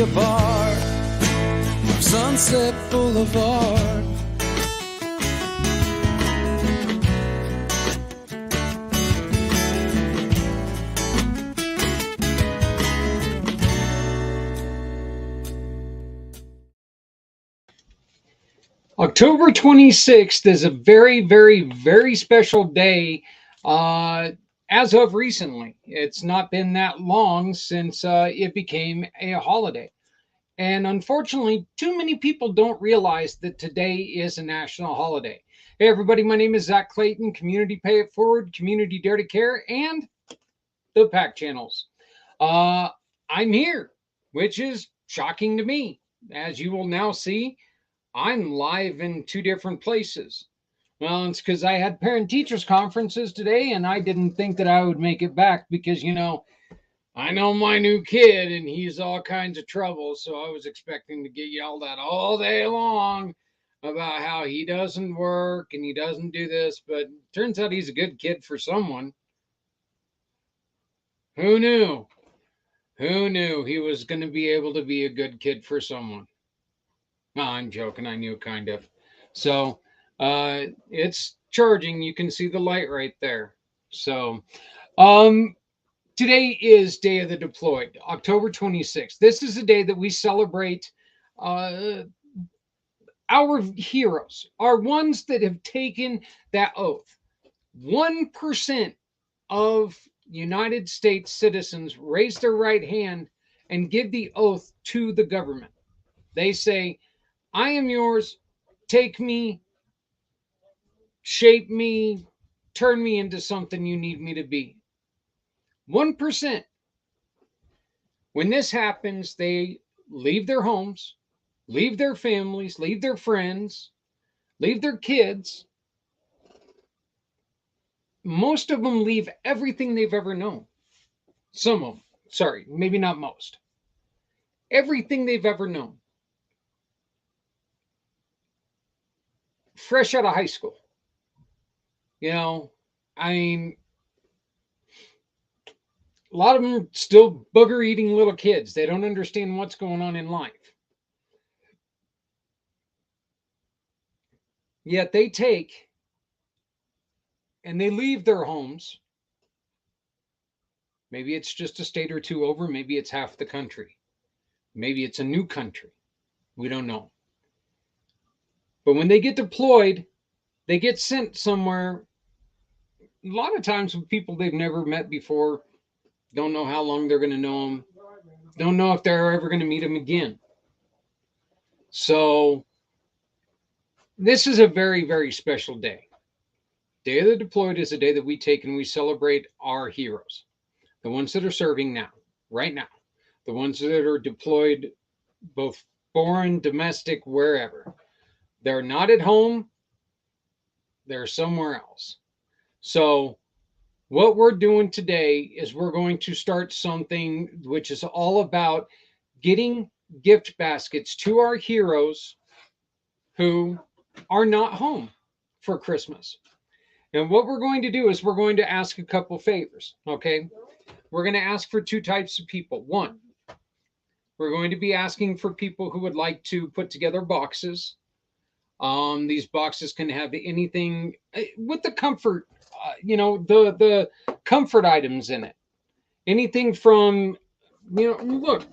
Boulevard, Sunset Boulevard. October 26th is a very, very, very special day. Uh, as of recently, it's not been that long since it became a holiday. And unfortunately, too many people don't realize that today is a national holiday. Hey, everybody, my name is Zach Clayton, Community Pay It Forward, Community Dare to Care, and the PAC channels. Uh, I'm here, which is shocking to me. As you will now see, I'm live in two different places. Well, it's because I had parent teachers conferences today and I didn't think that I would make it back because, I know my new kid and he's all kinds of trouble. So I was expecting to get yelled at all day long about how he doesn't work and he doesn't do this. But turns out he's a good kid for someone. Who knew? Who knew he was going to be able to be a good kid for someone? No, I'm joking. I knew kind of. So it's charging. You can see the light right there. So today is Day of the Deployed, October 26th. This is a day that we celebrate uh, our heroes, our ones that have taken that oath. 1% of United States citizens raise their right hand and give the oath to the government. They say, I am yours, take me, shape me, turn me into something you need me to be. 1%. When this happens, they leave their homes, leave their families, leave their friends, leave their kids. Most of them leave everything they've ever known. Some of them, sorry, maybe not most. Everything they've ever known. Fresh out of high school. I mean, a lot of them are still booger eating little kids. They don't understand what's going on in life. Yet they take and they leave their homes. Maybe it's just a state or two over. Maybe it's half the country. Maybe it's a new country. We don't know. But when they get deployed, they get sent somewhere. A lot of times with people they've never met before, don't know how long they're going to know them, don't know if they're ever going to meet them again. So this is a very, very special day. Day of the Deployed is a day that we take and we celebrate our heroes, the ones that are serving now, right now, the ones that are deployed, both foreign, domestic, wherever. They're not at home, they're somewhere else. So what we're doing today is we're going to start something which is all about getting gift baskets to our heroes who are not home for Christmas. And what we're going to do is we're going to ask a couple favors, okay? We're going to ask for two types of people. One, we're going to be asking for people who would like to put together boxes. These boxes can have anything with the comfort, the comfort items in it. Anything from, look,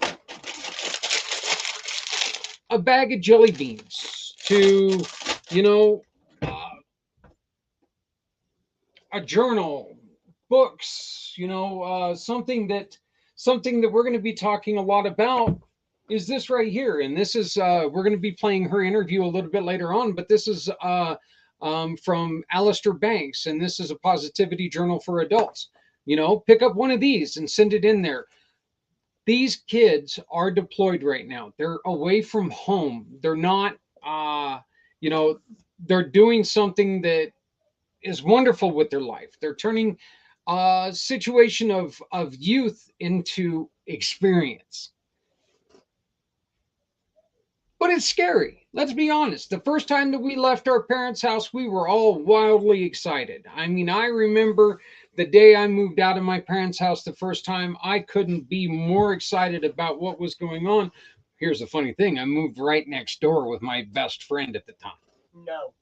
a bag of jelly beans to, a journal, books, something that we're going to be talking a lot about is this right here. And this is we're going to be playing her interview a little bit later on, but this is from Alistair Banks, and this is a positivity journal for adults. Pick up one of these and send it in there. These kids are deployed right now. They're away from home. They're not they're doing something that is wonderful with their life. They're turning a situation of youth into experience. But it's scary. Let's be honest. The first time that we left our parents' house, we were all wildly excited. I mean, I remember the day I moved out of my parents' house the first time, I couldn't be more excited about what was going on. here's the funny thing: I moved right next door with my best friend at the time. No.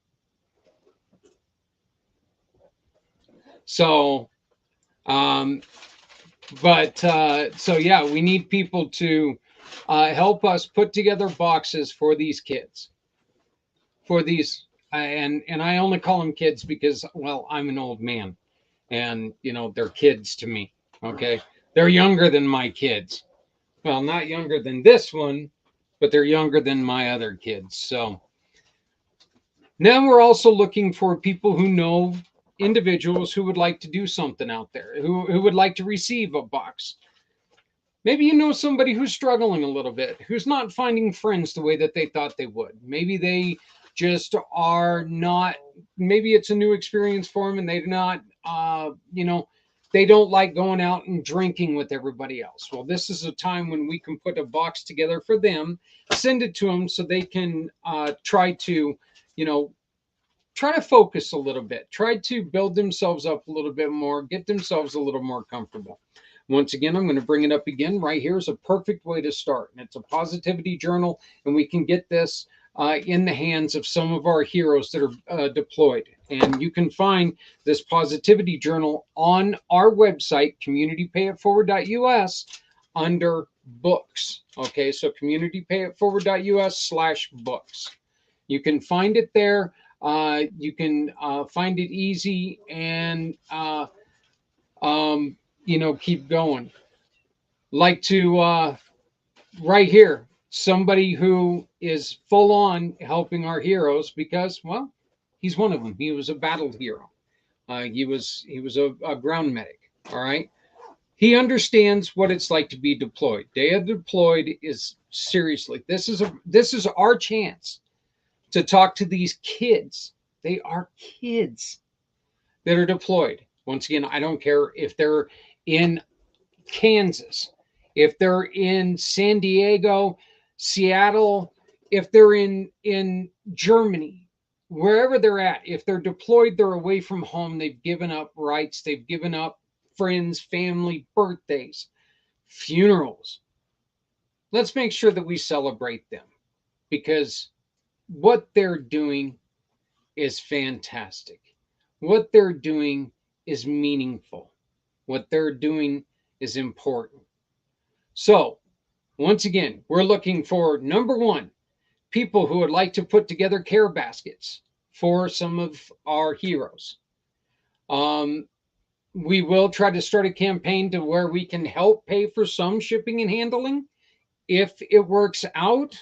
So, um, so yeah, we need people to help us put together boxes for these kids, for these, and I only call them kids because, well, I'm an old man, and they're kids to me. Okay, they're younger than my kids. Well, not younger than this one, but they're younger than my other kids. So now we're also looking for people who know individuals who would like to do something out there, who would like to receive a box. Maybe you know somebody who's struggling a little bit, who's not finding friends the way that they thought they would. Maybe they just are not, maybe it's a new experience for them and they're not, they don't like going out and drinking with everybody else. Well, this is a time when we can put a box together for them, send it to them so they can try to, try to focus a little bit, try to build themselves up a little bit more, get themselves a little more comfortable. Once again, I'm going to bring it up again. Right here is a perfect way to start. And it's a positivity journal, and we can get this in the hands of some of our heroes that are deployed. And you can find this positivity journal on our website, communitypayitforward.us, under books. Okay, so communitypayitforward.us/books. You can find it there. You can find it easy and keep going. Like to right here, somebody who is full on helping our heroes because, well, he's one of them. He was a battle hero. He was a ground medic. All right. He understands what it's like to be deployed. Day of deployed is seriously. This is our chance to talk to these kids. They are kids that are deployed. Once again, I don't care if they're in Kansas, if they're in San Diego, Seattle, if they're in Germany, wherever they're at. If they're deployed, they're away from home. They've given up rights. They've given up friends, family, birthdays, funerals. Let's make sure that we celebrate them because what they're doing is fantastic. What they're doing is meaningful. What they're doing is important. So, once again, we're looking for number one, people who would like to put together care baskets for some of our heroes. We will try to start a campaign to where we can help pay for some shipping and handling if it works out,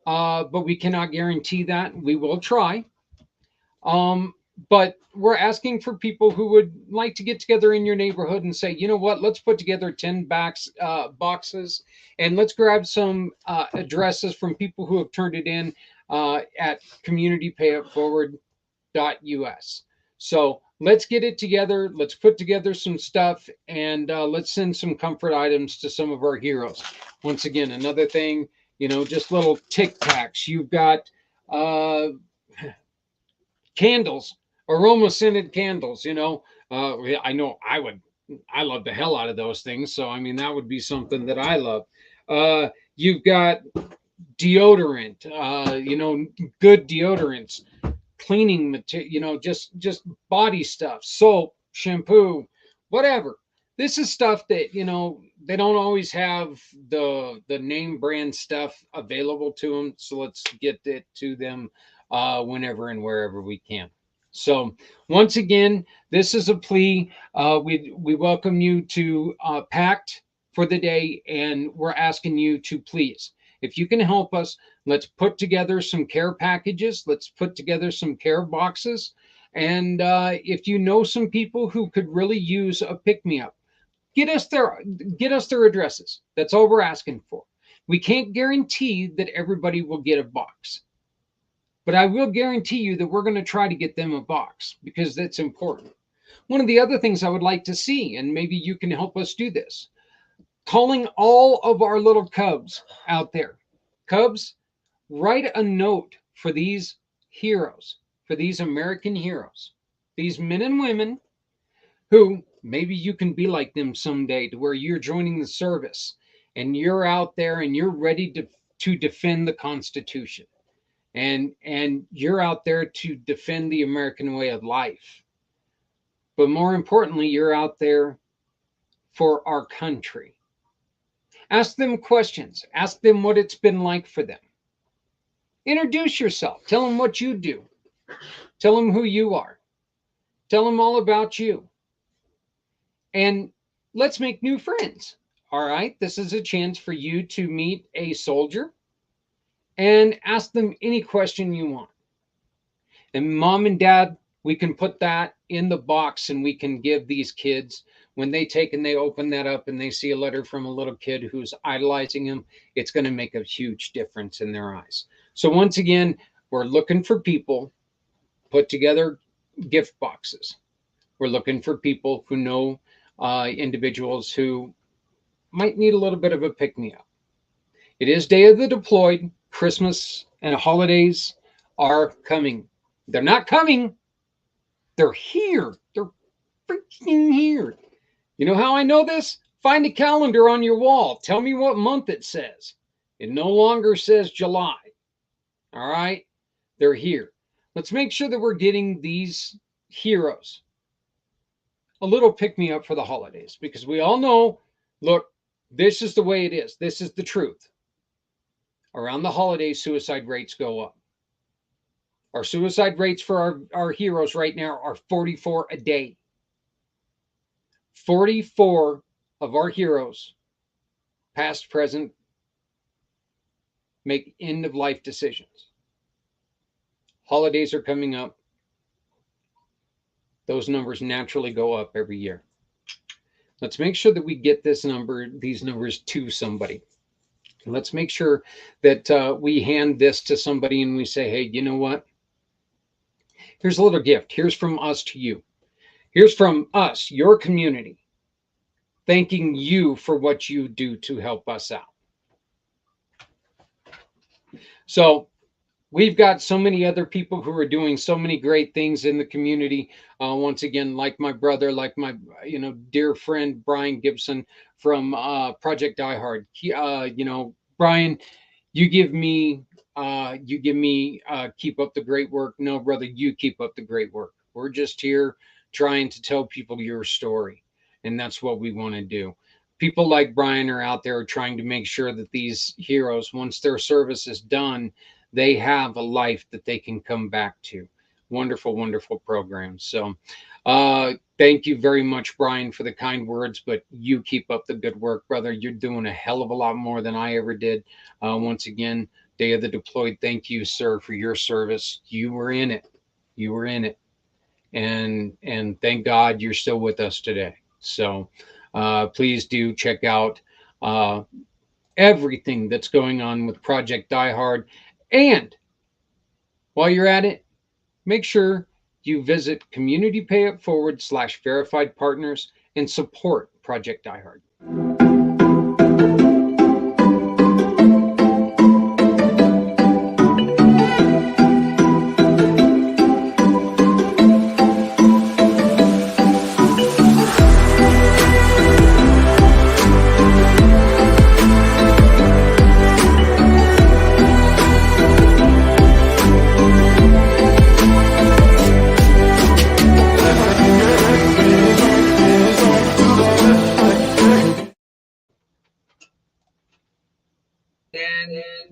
but we cannot guarantee that. We will try. But we're asking for people who would like to get together in your neighborhood and say, you know what, let's put together 10 boxes and let's grab some addresses from people who have turned it in at communitypayitforward.us. So let's get it together. Let's put together some stuff and let's send some comfort items to some of our heroes. Once again, another thing, just little tic tacs. You've got candles, aroma scented candles. I know I love the hell out of those things. So I mean that would be something that I love. You've got deodorant, good deodorants, cleaning material, just body stuff, soap, shampoo, whatever. This is stuff that they don't always have the name brand stuff available to them. So let's get it to them whenever and wherever we can. So once again, this is a plea. We welcome you to PACT for the day, and we're asking you to please, if you can help us, let's put together some care packages. Let's put together some care boxes. And if you know some people who could really use a pick-me-up, get us their addresses. That's all we're asking for. We can't guarantee that everybody will get a box. But I will guarantee you that we're going to try to get them a box because that's important. One of the other things I would like to see, and maybe you can help us do this, calling all of our little Cubs out there. Cubs, write a note for these heroes, for these American heroes, these men and women who maybe you can be like them someday to where you're joining the service and you're out there and you're ready to to defend the Constitution. And you're out there to defend the American way of life. But more importantly, you're out there for our country. Ask them questions. Ask them what it's been like for them. Introduce yourself. Tell them what you do. Tell them who you are. Tell them all about you. And let's make new friends. All right. This is a chance for you to meet a soldier and ask them any question you want. And mom and dad, we can put that in the box and we can give these kids, when they take and they open that up and they see a letter from a little kid who's idolizing him, it's going to make a huge difference in their eyes. So once again, we're looking for people, put together gift boxes. We're looking for people who know individuals who might need a little bit of a pick-me-up. It is Day of the Deployed. Christmas and holidays are coming. They're not coming. They're here. They're freaking here. You know how I know this? Find a calendar on your wall. Tell me what month it says. It no longer says July. All right? They're here. Let's make sure that we're getting these heroes a little pick-me-up for the holidays, because we all know, look, this is the way it is. This is the truth. Around the holidays, suicide rates go up. Our suicide rates for our heroes right now are 44 a day. 44 of our heroes, past, present, make end-of-life decisions. Holidays are coming up. Those numbers naturally go up every year. Let's make sure that we get these numbers to somebody. Let's make sure that we hand this to somebody and we say, hey, you know what? Here's a little gift. Here's from us to you. Here's from us, your community, thanking you for what you do to help us out. So we've got so many other people who are doing so many great things in the community. Once again, like my brother, like my dear friend Brian Gibson from Project Die Hard. Brian, you give me keep up the great work. No, brother, you keep up the great work. We're just here trying to tell people your story, and that's what we want to do. People like Brian are out there trying to make sure that these heroes, once their service is done, they have a life that they can come back to. Wonderful, wonderful program. So thank you very much, Brian, for the kind words, but you keep up the good work, brother. You're doing a hell of a lot more than I ever did. Once again, Day of the Deployed, thank you, sir, for your service. You were in it. You were in it. And thank God you're still with us today. So please do check out everything that's going on with Project Die Hard. And while you're at it, make sure you visit CommunityPayUp/verified partners and support Project Die Hard.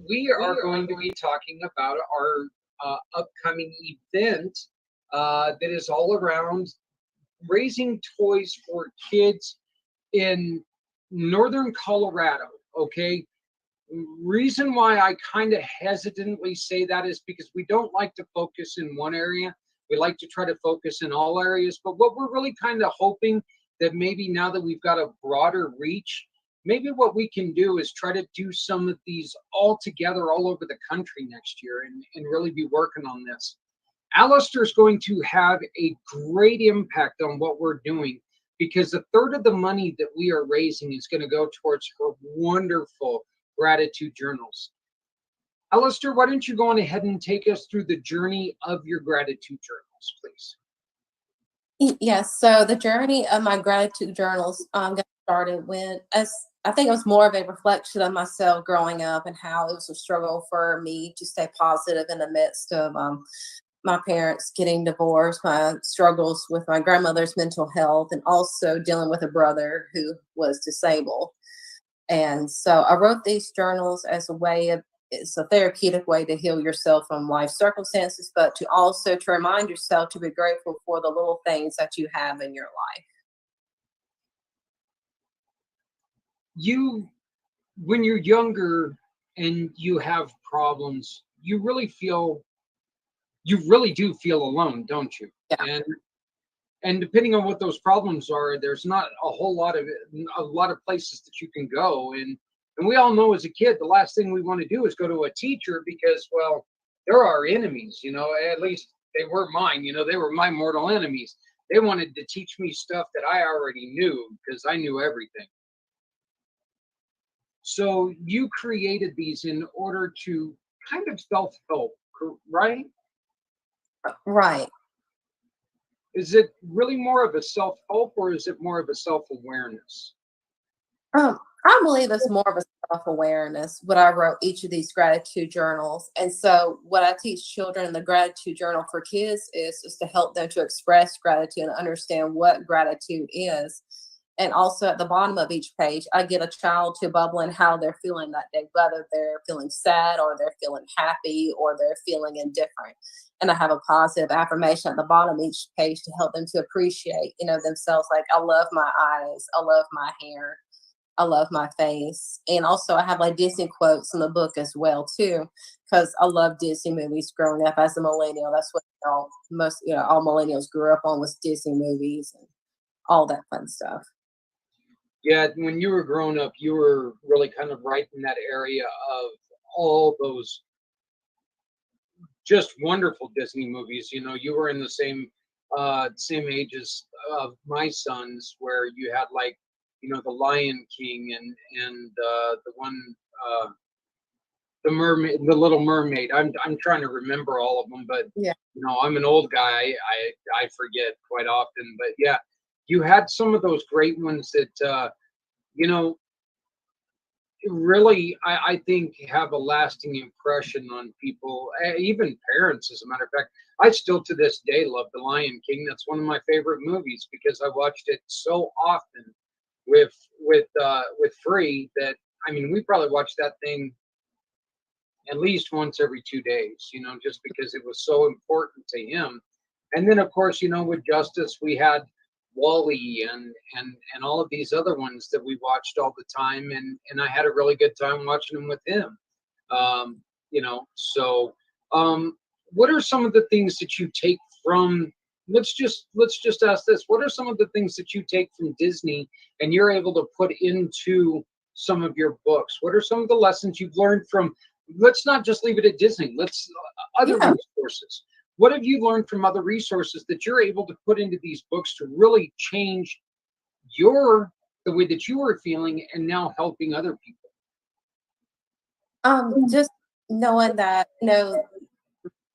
We are going to be talking about our upcoming event that is all around raising toys for kids in northern Colorado. Okay. Reason why I kind of hesitantly say that is because we don't like to focus in one area. We like to try to focus in all areas. But what we're really kind of hoping that maybe now that we've got a broader reach, maybe what we can do is try to do some of these all together all over the country next year and really be working on this. Alistair is going to have a great impact on what we're doing, because a third of the money that we are raising is going to go towards her wonderful gratitude journals. Alistair, why don't you go on ahead and take us through the journey of your gratitude journals, please? Yes, so the journey of my gratitude journals got started when, as I think it was more of a reflection of myself growing up and how it was a struggle for me to stay positive in the midst of my parents getting divorced, my struggles with my grandmother's mental health, and also dealing with a brother who was disabled. And so I wrote these journals as a way of, it's a therapeutic way to heal yourself from life circumstances, but to also to remind yourself to be grateful for the little things that you have in your life. You, when you're younger and you have problems, you really do feel alone, don't you? Yeah. And depending on what those problems are, there's not a lot of places that you can go. And we all know as a kid, the last thing we want to do is go to a teacher because, well, they're our enemies, at least they were mine, they were my mortal enemies. They wanted to teach me stuff that I already knew because I knew everything. So you created these in order to kind of self-help, right? Right. Is it really more of a self-help or is it more of a self-awareness? I believe it's more of a self-awareness when I wrote each of these gratitude journals. And so what I teach children in the gratitude journal for kids is just to help them to express gratitude and understand what gratitude is. And also at the bottom of each page, I get a child to bubble in how they're feeling that day, whether they're feeling sad or they're feeling happy or they're feeling indifferent. And I have a positive affirmation at the bottom of each page to help them to appreciate, themselves. Like, I love my eyes, I love my hair, I love my face. And also I have like Disney quotes in the book as well too, because I love Disney movies growing up as a millennial. That's what all millennials grew up on, was Disney movies and all that fun stuff. Yeah, when you were growing up, you were really kind of right in that area of all those just wonderful Disney movies. You were in the same age as my sons, where you had like, the Lion King and the one the mermaid, the Little Mermaid. I'm trying to remember all of them, but Yeah. I'm an old guy. I forget quite often, but yeah, you had some of those great ones that really, I think, have a lasting impression on people, even parents. As a matter of fact, I still to this day love The Lion King. That's one of my favorite movies because I watched it so often with Free that, I mean, we probably watched that thing at least once every 2 days, just because it was so important to him. And then, of course, with Justice, we had Wally and all of these other ones that we watched all the time, and I had a really good time watching them with him. So what are some of the things that you take from? Let's just ask this: what are some of the things that you take from Disney and you're able to put into some of your books? What are some of the lessons you've learned from? Let's not just leave it at Disney. Let's other resources. What have you learned from other resources that you're able to put into these books to really change the way that you are feeling and now helping other people? Just knowing that,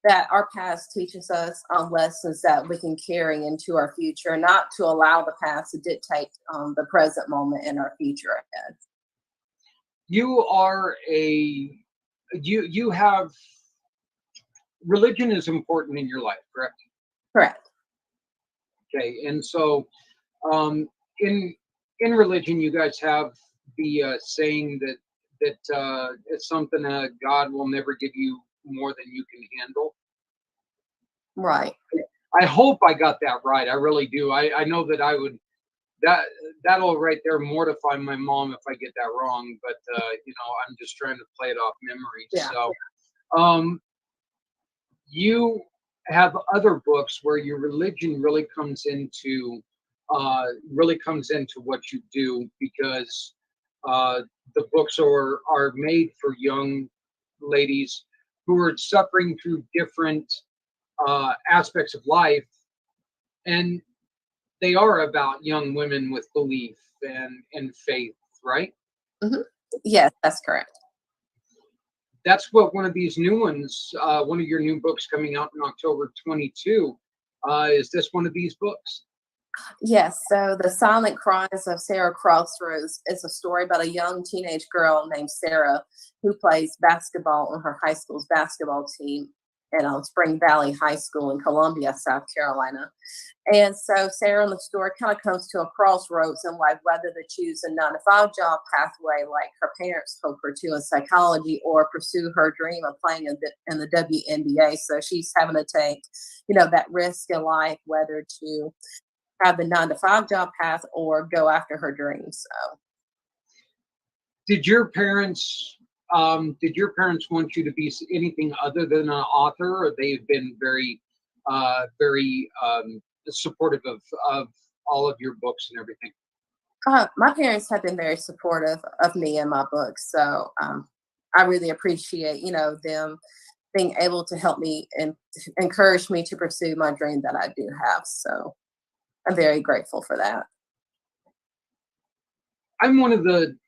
that our past teaches us lessons that we can carry into our future, not to allow the past to dictate the present moment and our future ahead. You have religion is important in your life, correct? Correct. Okay, and so in religion, you guys have the saying that it's something God will never give you more than you can handle. Right. I hope I got that right. I really do. I know that I would that'll right there mortify my mom if I get that wrong. But I'm just trying to play it off memory. Yeah. So you have other books where your religion really comes into what you do, because the books are made for young ladies who are suffering through different aspects of life, and they are about young women with belief and faith, right? Mm-hmm. Yes, that's correct. That's what one of these new ones, one of your new books coming out in October 22, is this one of these books? Yes, so The Silent Cries of Sarah Crossroads is a story about a young teenage girl named Sarah who plays basketball on her high school's basketball team at Spring Valley High School in Columbia, South Carolina. And so Sarah in the story kind of comes to a crossroads in like whether to choose a 9 to 5 job pathway like her parents hope her to in psychology or pursue her dream of playing in the WNBA. So she's having to take, that risk in life, whether to have the 9 to 5 job path or go after her dreams. So Did your parents want you to be anything other than an author, or they've been very supportive of all of your books and everything? my parents have been very supportive of me and my books. So I really appreciate, them being able to help me and encourage me to pursue my dream that I do have. So I'm very grateful for that. I'm one of the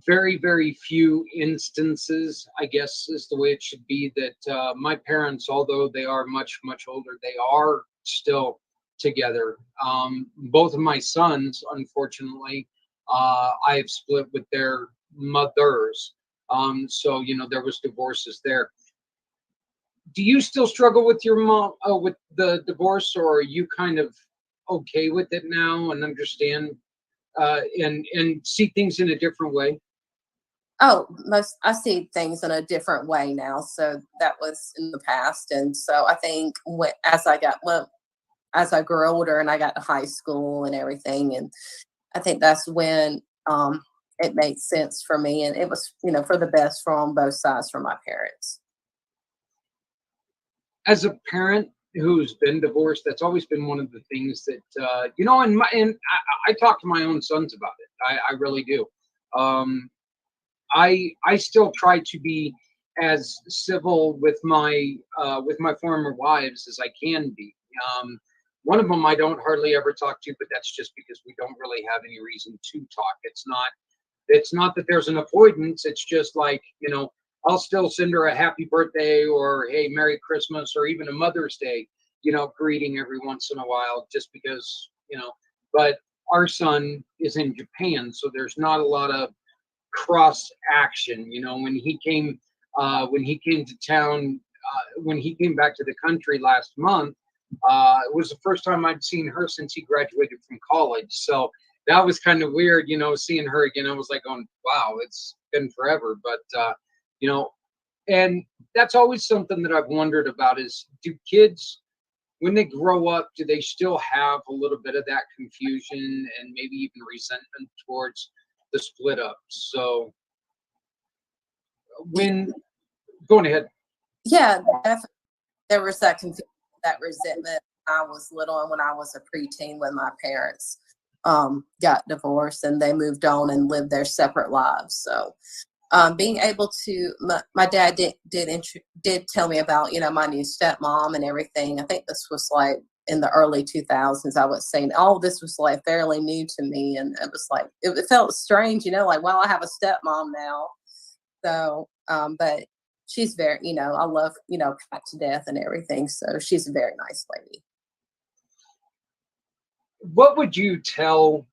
very, very few instances, I guess is the way it should be, that my parents, although they are much, much older, they are still together. Both of my sons, unfortunately, I've split with their mothers. So, there was divorces there. Do you still struggle with your mom, with the divorce, or are you kind of okay with it now and understand and see things in a different way? Oh, I see things in a different way now. So that was in the past, and so I think as I grew older and I got to high school and everything, and I think that's when it made sense for me, and it was for the best for on both sides for my parents. As a parent who's been divorced, that's always been one of the things that and I talk to my own sons about it. I really do. Um, I still try to be as civil with my former wives as I can be. One of them I don't hardly ever talk to, but that's just because we don't really have any reason to talk. It's not that there's an avoidance. It's just like, I'll still send her a happy birthday or hey, Merry Christmas or even a Mother's Day, greeting every once in a while just because, but our son is in Japan, so there's not a lot of cross action. When he came to town, when he came back to the country last month, it was the first time I'd seen her since he graduated from college. So that was kind of weird, seeing her again. I was like, going, wow, it's been forever. But you know, and that's always something that I've wondered about is, do kids, when they grow up, do they still have a little bit of that confusion and maybe even resentment towards the split up? So when going ahead. Yeah, definitely. There was that confusion, that resentment when I was little and when I was a preteen when my parents got divorced and they moved on and lived their separate lives. So being able to, my dad did tell me about my new stepmom and everything. I think this was like in the early 2000s. I was saying all this was like fairly new to me, and it was like it felt strange, like, well, I have a stepmom now. So, but she's very, I love Pat to death and everything. So she's a very nice lady. What would you tell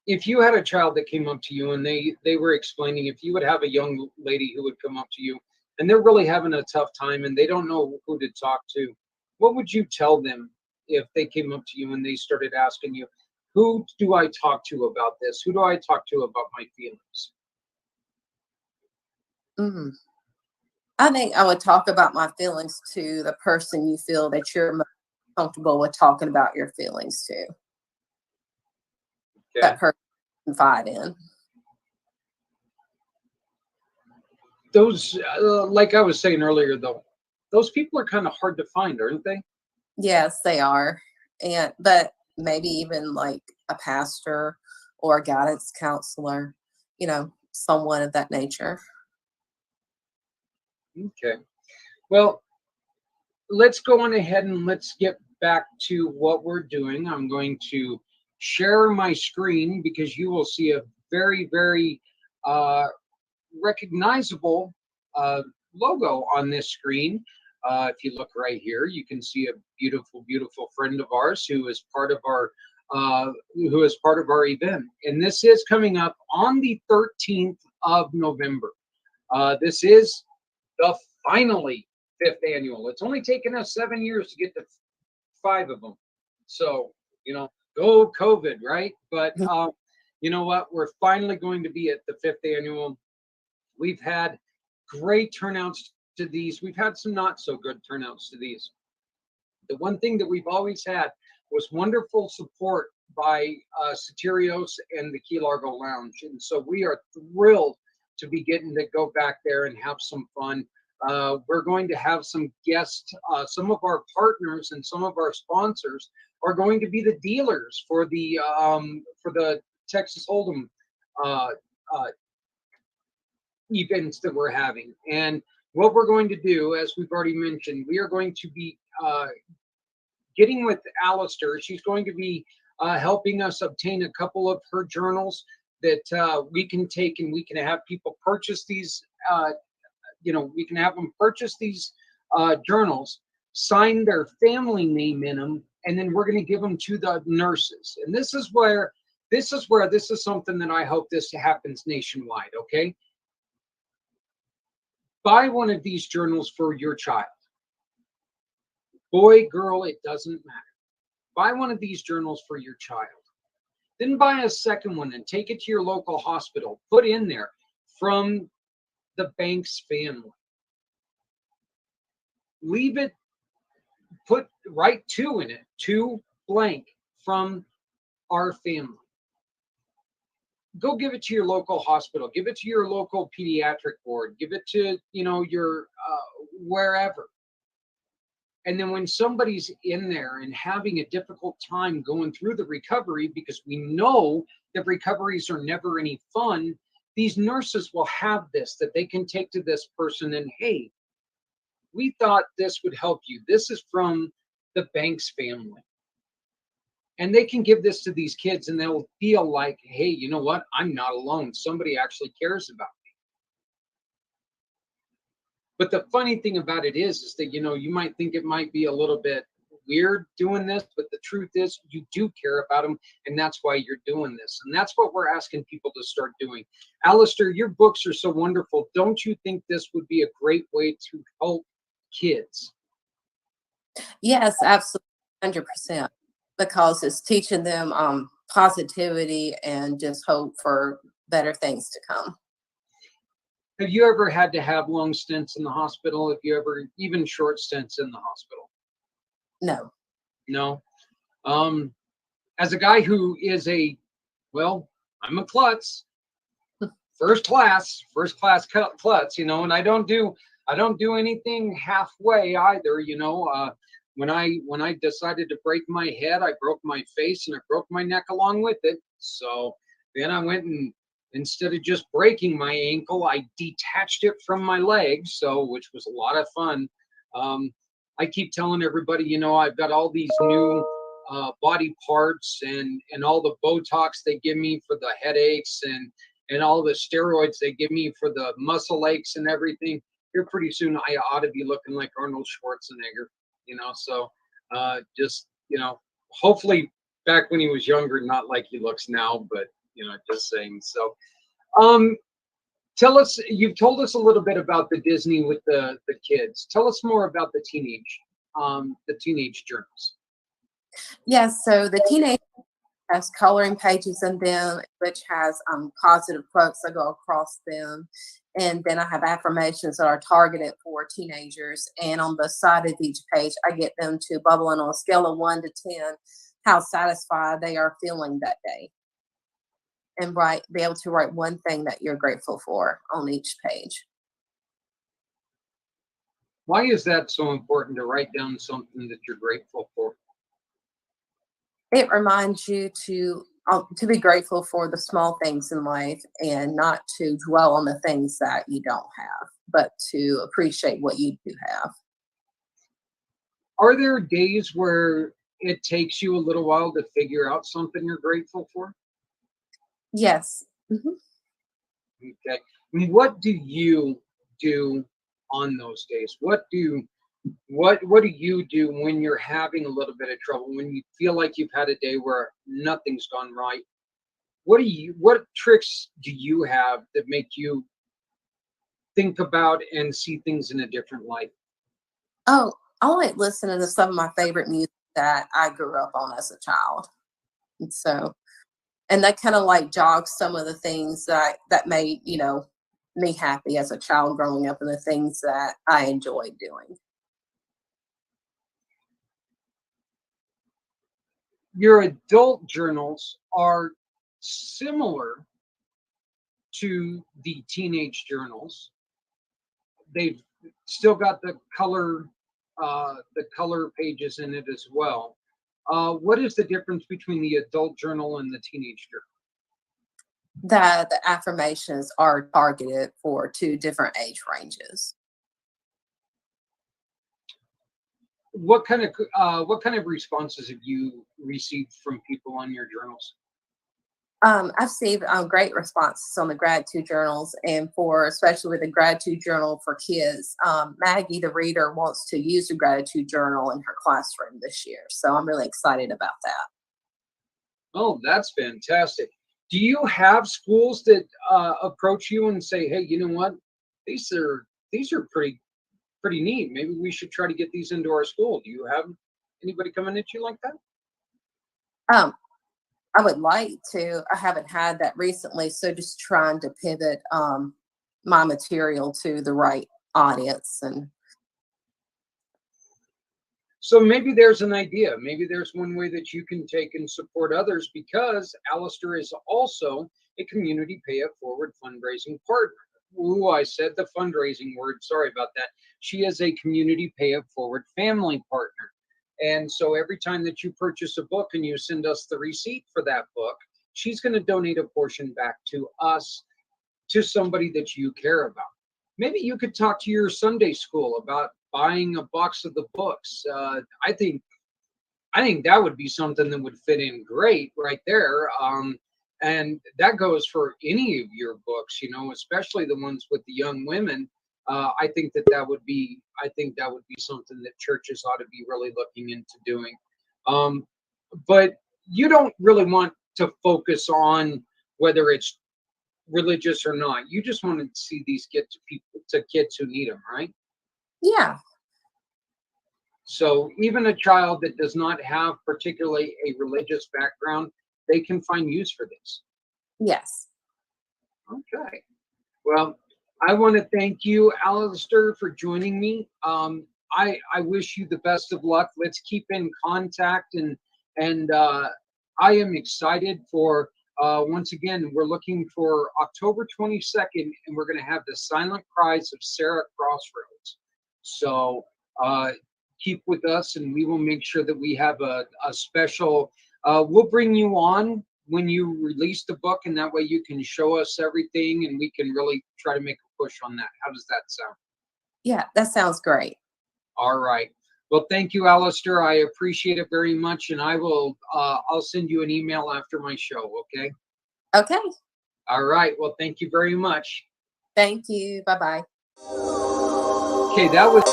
if you had a child that came up to you and they were explaining, if you would have a young lady who would come up to you and they're really having a tough time and they don't know who to talk to, what would you tell them if they came up to you and they started asking you, who do I talk to about this? Who do I talk to about my feelings? Mhm. I think I would talk about my feelings to the person you feel that you're most comfortable with talking about your feelings to. Okay. That person to confide in. Those, like I was saying earlier, though, those people are kind of hard to find, aren't they? Yes, they are. But maybe even like a pastor or a guidance counselor, someone of that nature. Okay. Well, let's go on ahead and let's get back to what we're doing. I'm going to share my screen because you will see a very, very uh, recognizable logo on this screen. If you look right here, you can see a beautiful, beautiful friend of ours who is part of our event. And this is coming up on the 13th of November. This is the finally fifth annual. It's only taken us 7 years to get to 5 of them. So, go COVID, right? But you know what? We're finally going to be at the 5th annual. We've had great turnouts to these. We've had some not so good turnouts to these. The one thing that we've always had was wonderful support by Soterios and the Key Largo Lounge. And so we are thrilled to be getting to go back there and have some fun. We're going to have some guests. Some of our partners and some of our sponsors are going to be the dealers for the Texas Hold'em events that we're having. And what we're going to do, as we've already mentioned, we are going to be getting with Alistair. She's going to be helping us obtain a couple of her journals that we can take, and we can have people purchase these. We can have them purchase these journals, sign their family name in them, and then we're going to give them to the nurses. And this is something that I hope this happens nationwide. Okay. Buy one of these journals for your child. Boy, girl, it doesn't matter. Buy one of these journals for your child. Then buy a second one and take it to your local hospital. Put in there, from the Banks family. Leave it, write 2 in it, 2 blank, from our family. Go give it to your local hospital. Give it to your local pediatric ward. Give it to, your wherever. And then when somebody's in there and having a difficult time going through the recovery, because we know that recoveries are never any fun, these nurses will have this that they can take to this person and, hey, we thought this would help you. This is from the Banks family. And they can give this to these kids and they'll feel like, hey, you know what? I'm not alone. Somebody actually cares about me. But the funny thing about it is that, you might think it might be a little bit weird doing this, but the truth is you do care about them, and that's why you're doing this. And that's what we're asking people to start doing. Alistair, your books are so wonderful. Don't you think this would be a great way to help kids? Yes, absolutely, 100%, because it's teaching them positivity and just hope for better things to come. Have you ever had to have long stints in the hospital? Have you ever, even short stints in the hospital? No. No. As a guy who is I'm a klutz, first class klutz, and I don't do anything halfway either. When I decided to break my head, I broke my face and I broke my neck along with it. So then I went and, instead of just breaking my ankle, I detached it from my leg, which was a lot of fun. I keep telling everybody, I've got all these new body parts and all the Botox they give me for the headaches and all the steroids they give me for the muscle aches and everything. Here pretty soon I ought to be looking like Arnold Schwarzenegger, so hopefully back when he was younger, not like he looks now, but just saying. So tell us, you've told us a little bit about the Disney with the kids. Tell us more about the teenage journals. Yes, so the teenage has coloring pages in them, which has positive quotes that go across them. And then I have affirmations that are targeted for teenagers. And on the side of each page, I get them to bubble in on a scale of 1 to 10 how satisfied they are feeling that day. And be able to write one thing that you're grateful for on each page. Why is that so important, to write down something that you're grateful for? It reminds you to be grateful for the small things in life and not to dwell on the things that you don't have, but to appreciate what you do have. Are there days where it takes you a little while to figure out something you're grateful for? Yes. Mm-hmm. Okay. And what do you do on those days? What do What do you do when you're having a little bit of trouble, when you feel like you've had a day where nothing's gone right? What tricks do you have that make you think about and see things in a different light? Oh, I like listening to some of my favorite music that I grew up on as a child. And so, and that kind of like jogs some of the things that made, me happy as a child growing up and the things that I enjoyed doing. Your adult journals are similar to the teenage journals. They've still got the color pages in it as well. What is the difference between the adult journal and the teenage journal? That the affirmations are targeted for two different age ranges. What kind of responses have you received from people on your journals? I've received great responses on the gratitude journals, and for especially with the gratitude journal for kids, Maggie, the reader, wants to use the gratitude journal in her classroom this year. So I'm really excited about that. Oh, that's fantastic. Do you have schools that approach you and say, "Hey, you know what? These are pretty neat. Maybe we should try to get these into our school." Do you have anybody coming at you like that? Um, I would like to. I haven't had that recently, so just trying to pivot my material to the right audience. And So maybe there's an idea. Maybe there's one way that you can take and support others, because Alistair is also a community pay it forward fundraising partner. Ooh, I said the fundraising word. Sorry about that. She is a community pay it forward family partner. And so every time that you purchase a book and you send us the receipt for that book, she's going to donate a portion back to us, to somebody that you care about. Maybe you could talk to your Sunday school about buying a box of the books. I think that would be something that would fit in great right there. And that goes for any of your books, especially the ones with the young women. I think that would be something that churches ought to be really looking into doing. Um, but you don't really want to focus on whether it's religious or not. You just want to see these get to people, to kids who need them, right? yeah, So even a child that does not have particularly a religious background, they can find use for this. yes, Okay. Well, I want to thank you, Alistair, for joining me. I wish you the best of luck. Let's keep in contact, and I am excited for once again, we're looking for October 22nd, and we're going to have the Silent Cries of Sarah Crossroads. So keep with us, and we will make sure that we have a special. We'll bring you on when you release the book, and that way you can show us everything, and we can really try to make a push on that. How does that sound? yeah, that sounds great. All right. Well, thank you, Alistair. I appreciate it very much, and I'll send you an email after my show. Okay. Okay, All right. Well, thank you very much. thank you. Bye bye. Okay, that was.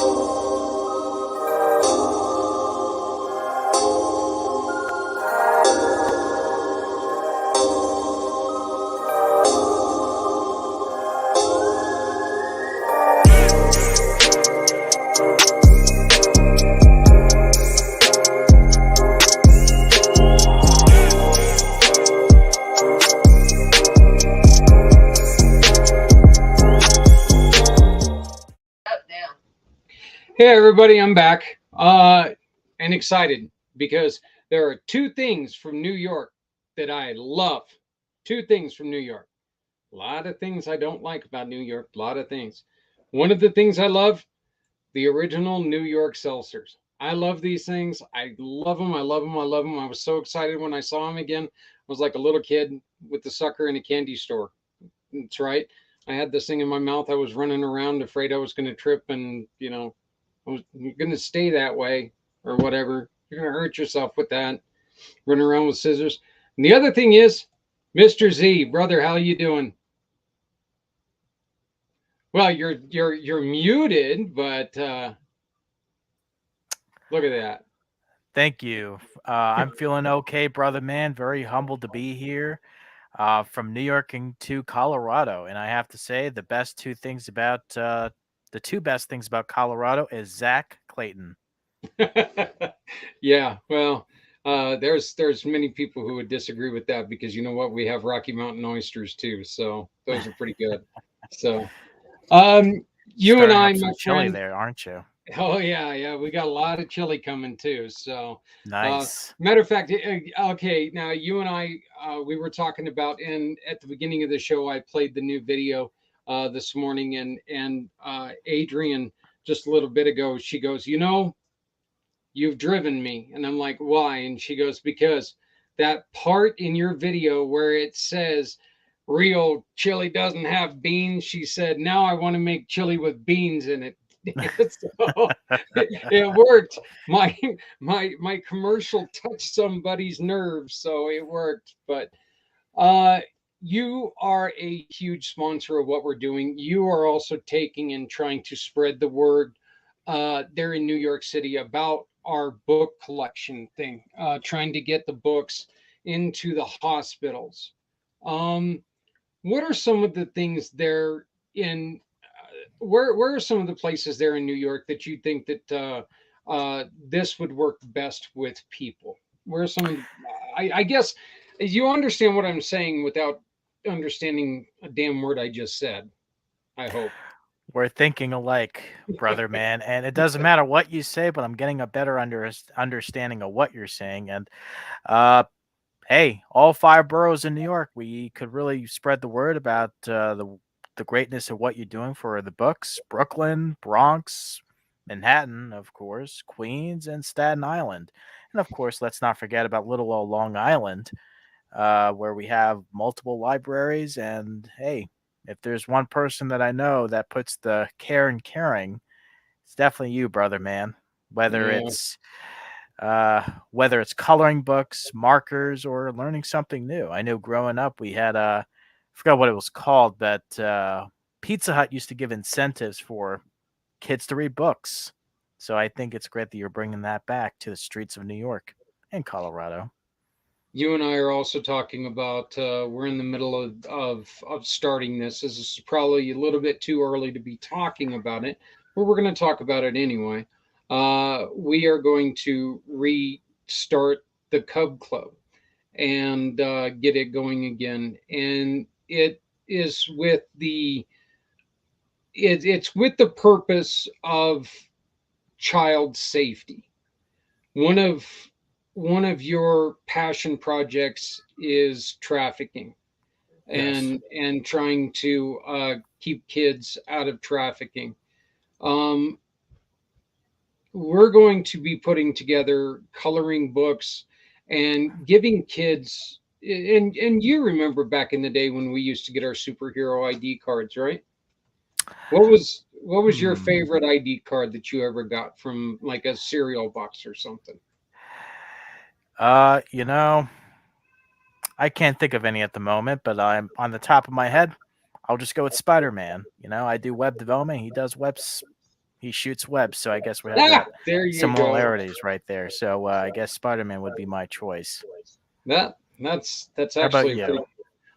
Hey everybody, I'm back. And excited because there are two things from New York that I love. Two things from New York. A lot of things I don't like about New York, a lot of things. One of the things I love, the original New York seltzers. I love these things. I love them. I love them. I love them. I was so excited when I saw them again. I was like a little kid with the sucker in a candy store. That's right. I had this thing in my mouth. I was running around afraid I was going to trip, and you're going to stay that way or whatever. You're going to hurt yourself with that, running around with scissors. And the other thing is, Mr. Z, brother, how you doing? Well, you're muted, but Look at that. Thank you. I'm feeling okay, brother man. Very humbled to be here from New York to Colorado. And I have to say, the two best things about Colorado is Zach Clayton. Yeah, well, there's many people who would disagree with that because you know what? We have Rocky Mountain oysters too, so those are pretty good. So, you and Stirring I, up some my chili friend. there, aren't you? Oh yeah, we got a lot of chili coming too. So, Nice. matter of fact, okay, now you and I, we were talking about, and at the beginning of the show, I played the new video this morning, and Adrian just a little bit ago, she goes, you know, you've driven me, and I'm like, why? And she goes, because that part in your video where it says real chili doesn't have beans, she said, now I want to make chili with beans in it. So it worked. My commercial touched somebody's nerves, so it worked. But uh, you are a huge sponsor of what we're doing. You are also taking and trying to spread the word there in New York City about our book collection thing, trying to get the books into the hospitals. Um, what are some of the things there in where are some of the places there in New York that you think that this would work best with people? Where are some? I guess you understand what I'm saying without understanding a damn word I just said. I hope. We're thinking alike, brother man. And it doesn't matter what you say, but I'm getting a better understanding of what you're saying. And uh, hey, all five boroughs in New York, we could really spread the word about the greatness of what you're doing for the books. Brooklyn, Bronx, Manhattan, of course, Queens, and Staten Island. And of course, let's not forget about little old Long Island, where we have multiple libraries. And hey, if there's one person that I know that puts the care and caring, it's definitely you, brother man. Whether Yeah. it's whether it's coloring books, markers, or learning something new. I know growing up we had I forgot what it was called, but Pizza Hut used to give incentives for kids to read books. So I think it's great that you're bringing that back to the streets of New York and Colorado. You and I are also talking about we're in the middle of starting this. This is probably a little bit too early to be talking about it, but we're going to talk about it anyway. We are going to restart the Cub Club and get it going again, and is with the it's with the purpose of child safety. One of your passion projects is trafficking Yes. and trying to keep kids out of trafficking. Um, we're going to be putting together coloring books and giving kids. And you remember back in the day when we used to get our superhero ID cards, right? What was your Hmm. favorite ID card that you ever got from like a cereal box or something? You know, I can't think of any at the moment, but I'm on the top of my head. I'll just go with Spider-Man. You know, I do web development. He does webs. He shoots webs. So I guess we have Ah, that there you go. similarities right there. So I guess Spider-Man would be my choice. That's How about actually a you?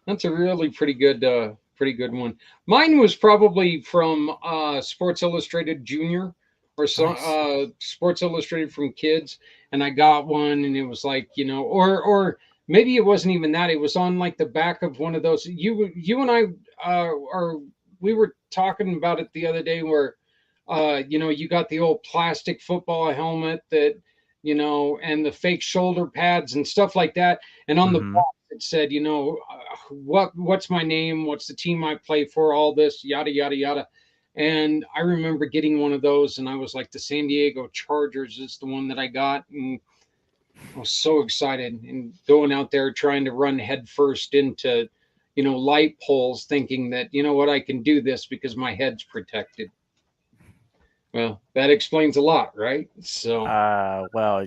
that's a really pretty good one. Mine was probably from Sports Illustrated Junior or so Nice. Sports Illustrated from Kids, and I got one, and it was like, you know, or maybe it wasn't even that. It was on like the back of one of those. You and I are we were talking about it the other day where you know, you got the old plastic football helmet that, you know, and the fake shoulder pads and stuff like that. And on the Mm-hmm. box it said, you know, what's my name, what's the team I play for, all this yada yada yada. And I remember getting one of those, and I was like, the San Diego Chargers is the one that I got, and I was so excited and going out there trying to run headfirst into, you know, light poles, thinking that, you know what, I can do this because my head's protected. Well, that explains a lot, right? So, Uh, well,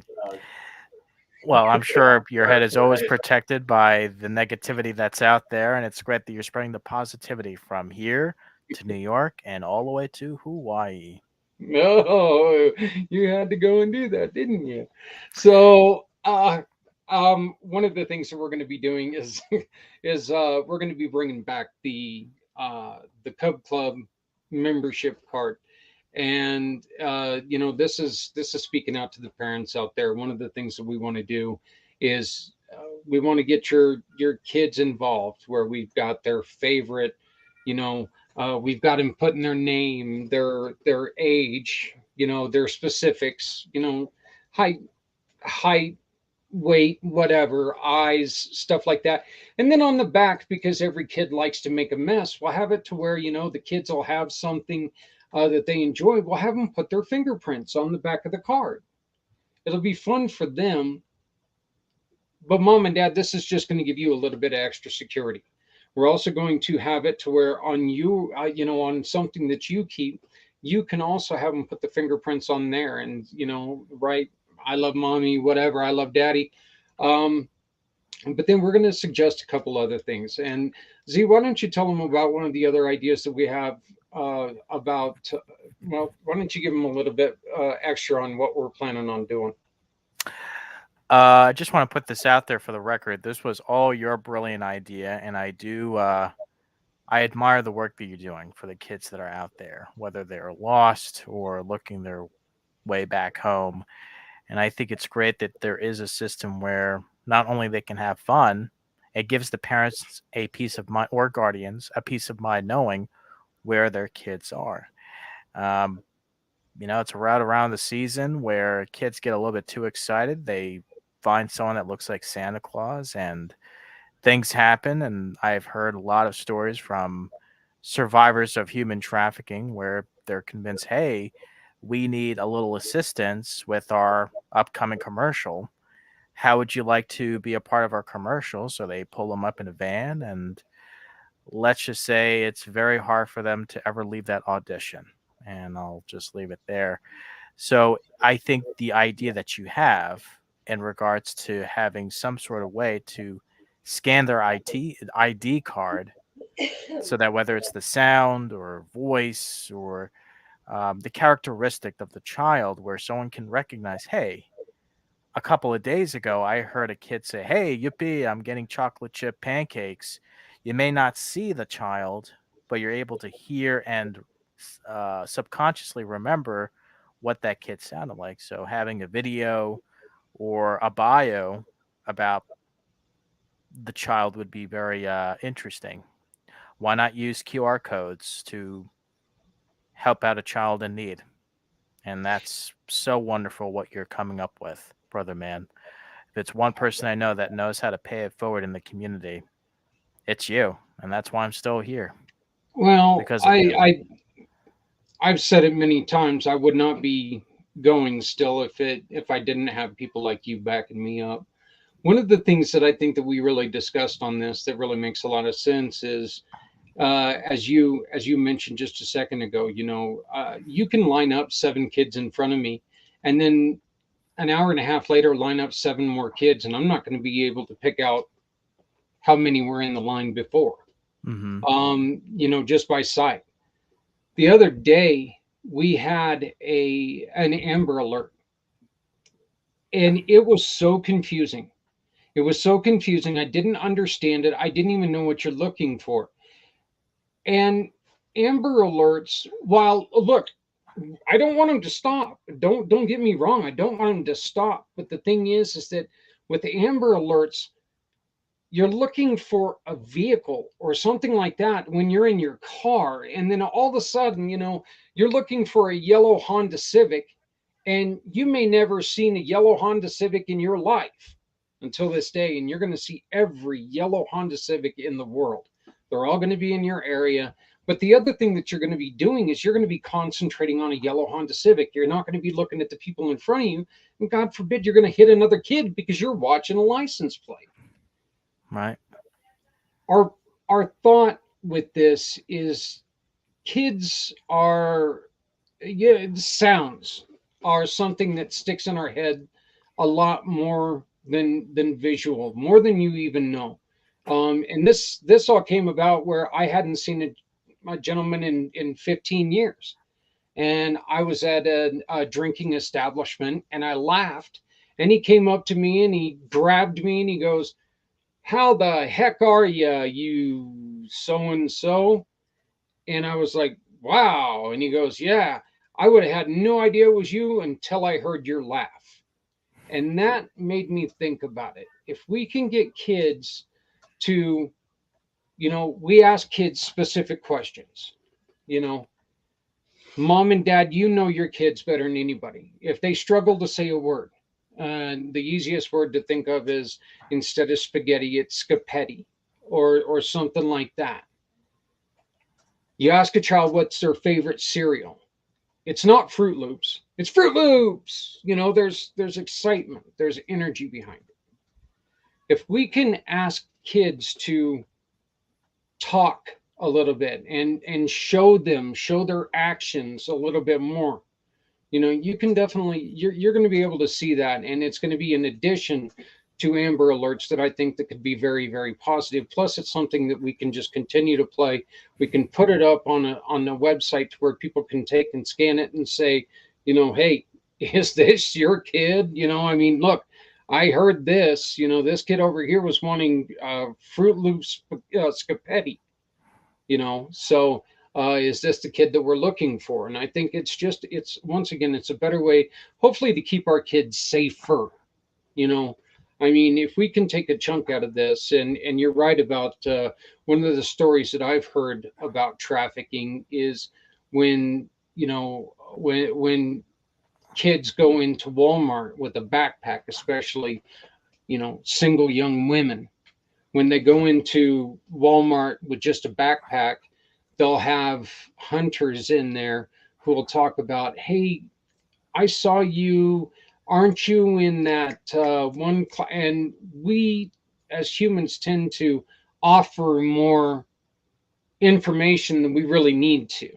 well, I'm sure your head is always protected by the negativity that's out there, and it's great that you're spreading the positivity from here to New York and all the way to Hawaii. No, you had to go and do that, didn't you? So, one of the things that we're going to be doing is we're going to be bringing back the Cub Club membership card, and this is speaking out to the parents out there. One of the things that we want to do is we want to get your kids involved, where we've got their favorite, you know, we've got them putting their name, their age, their specifics, height, height, weight, whatever, eyes, stuff like that. And then on the back, because every kid likes to make a mess, we'll have it to where, the kids will have something that they enjoy. We'll have them put their fingerprints on the back of the card. It'll be fun for them. But mom and dad, this is just going to give you a little bit of extra security. We're also going to have it to where on you, on something that you keep, you can also have them put the fingerprints on there and, right. I love mommy, whatever. I love daddy. Um, but then we're going to suggest a couple other things. And Z, why don't you tell them about one of the other ideas that we have well, why don't you give them a little bit extra on what we're planning on doing? I just want to put this out there for the record. This was all your brilliant idea, and I admire the work that you're doing for the kids that are out there, whether they're lost or looking their way back home. And I think it's great that there is a system where not only they can have fun, it gives the parents a peace of mind, or guardians a peace of mind knowing where their kids are. Um, it's right around the season where kids get a little bit too excited. They find someone that looks like Santa Claus and things happen. And I've heard a lot of stories from survivors of human trafficking where they're convinced, hey, we need a little assistance with our upcoming commercial. How would you like to be a part of our commercial? So they pull them up in a van, and let's just say it's very hard for them to ever leave that audition. And I'll just leave it there. So I think the idea that you have in regards to having some sort of way to scan their ID card, so that whether it's the sound or voice or the characteristic of the child, where someone can recognize, hey, a couple of days ago, I heard a kid say, hey, yippee, I'm getting chocolate chip pancakes. You may not see the child, but you're able to hear and subconsciously remember what that kid sounded like. So having a video or a bio about the child would be very interesting. Why not use QR codes to help out a child in need? And that's so wonderful what you're coming up with, brother man. If it's one person I know that knows how to pay it forward in the community, it's you. And that's why I'm still here. Well, Because of you. I've said it many times. I would not be going still if I didn't have people like you backing me up. One of the things that I think that we really discussed on this that really makes a lot of sense is, as you mentioned just a second ago, you can line up 7 kids in front of me, and then an hour and a half later line up 7 more kids, and I'm not going to be able to pick out how many were in the line before. Just by sight. The other day we had an Amber Alert, and it was so confusing. It was so confusing. I didn't understand it. I didn't even know what you're looking for. And Amber Alerts, while look, I don't want them to stop. Don't get me wrong. I don't want them to stop. But the thing is that with the Amber Alerts, you're looking for a vehicle or something like that when you're in your car, and then all of a sudden, you're looking for a yellow Honda Civic, and you may never seen a yellow Honda Civic in your life until this day, and you're going to see every yellow Honda Civic in the world. They're all going to be in your area. But the other thing that you're going to be doing is you're going to be concentrating on a yellow Honda Civic. You're not going to be looking at the people in front of you, and God forbid you're going to hit another kid because you're watching a license plate. Right. Our thought with this is kids are, sounds are something that sticks in our head a lot more than visual, more than you even know. And this all came about where I hadn't seen a gentleman in 15 years. and I was at a drinking establishment, and I laughed. And he came up to me and he grabbed me and he goes, "How the heck are you so and so?" And I was like, "Wow." And he goes, "Yeah, I would have had no idea it was you until I heard your laugh." And that made me think about it. If we can get kids to, we ask kids specific questions, you know, mom and dad, you know your kids better than anybody. If they struggle to say a word, the easiest word to think of is, instead of spaghetti, it's scapetti, or something like that. You ask a child what's their favorite cereal. It's not Fruit Loops. It's Fruit Loops. There's excitement. There's energy behind it. If we can ask kids to talk a little bit and show their actions a little bit more, you can definitely, you're going to be able to see that, and it's going to be in addition to Amber Alerts that I think that could be very, very positive. Plus, it's something that we can just continue to play. We can put it up on the website to where people can take and scan it and say, hey, is this your kid? I mean, look, I heard this. This kid over here was wanting Fruit Loops scapetti. So is this the kid that we're looking for? And I think it's once again, it's a better way, hopefully, to keep our kids safer. you know I mean, if we can take a chunk out of this, and you're right about one of the stories that I've heard about trafficking is when when kids go into Walmart with a backpack, especially single young women. When they go into Walmart with just a backpack, they'll have hunters in there who will talk about, "Hey, I saw you. Aren't you in that one?" And we, as humans, tend to offer more information than we really need to.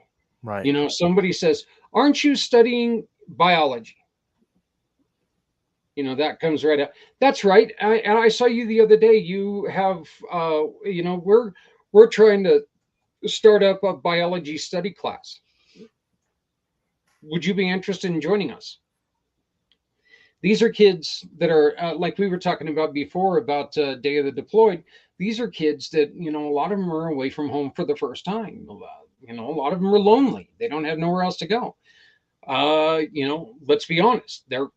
Right. Somebody says, "Aren't you studying biology?" That comes right out. That's right. And I saw you the other day. You have, we're trying to start up a biology study class. Would you be interested in joining us? These are kids that are like we were talking about before about Day of the Deployed. These are kids that, a lot of them are away from home for the first time. A lot of them are lonely. They don't have nowhere else to go. Let's be honest. They're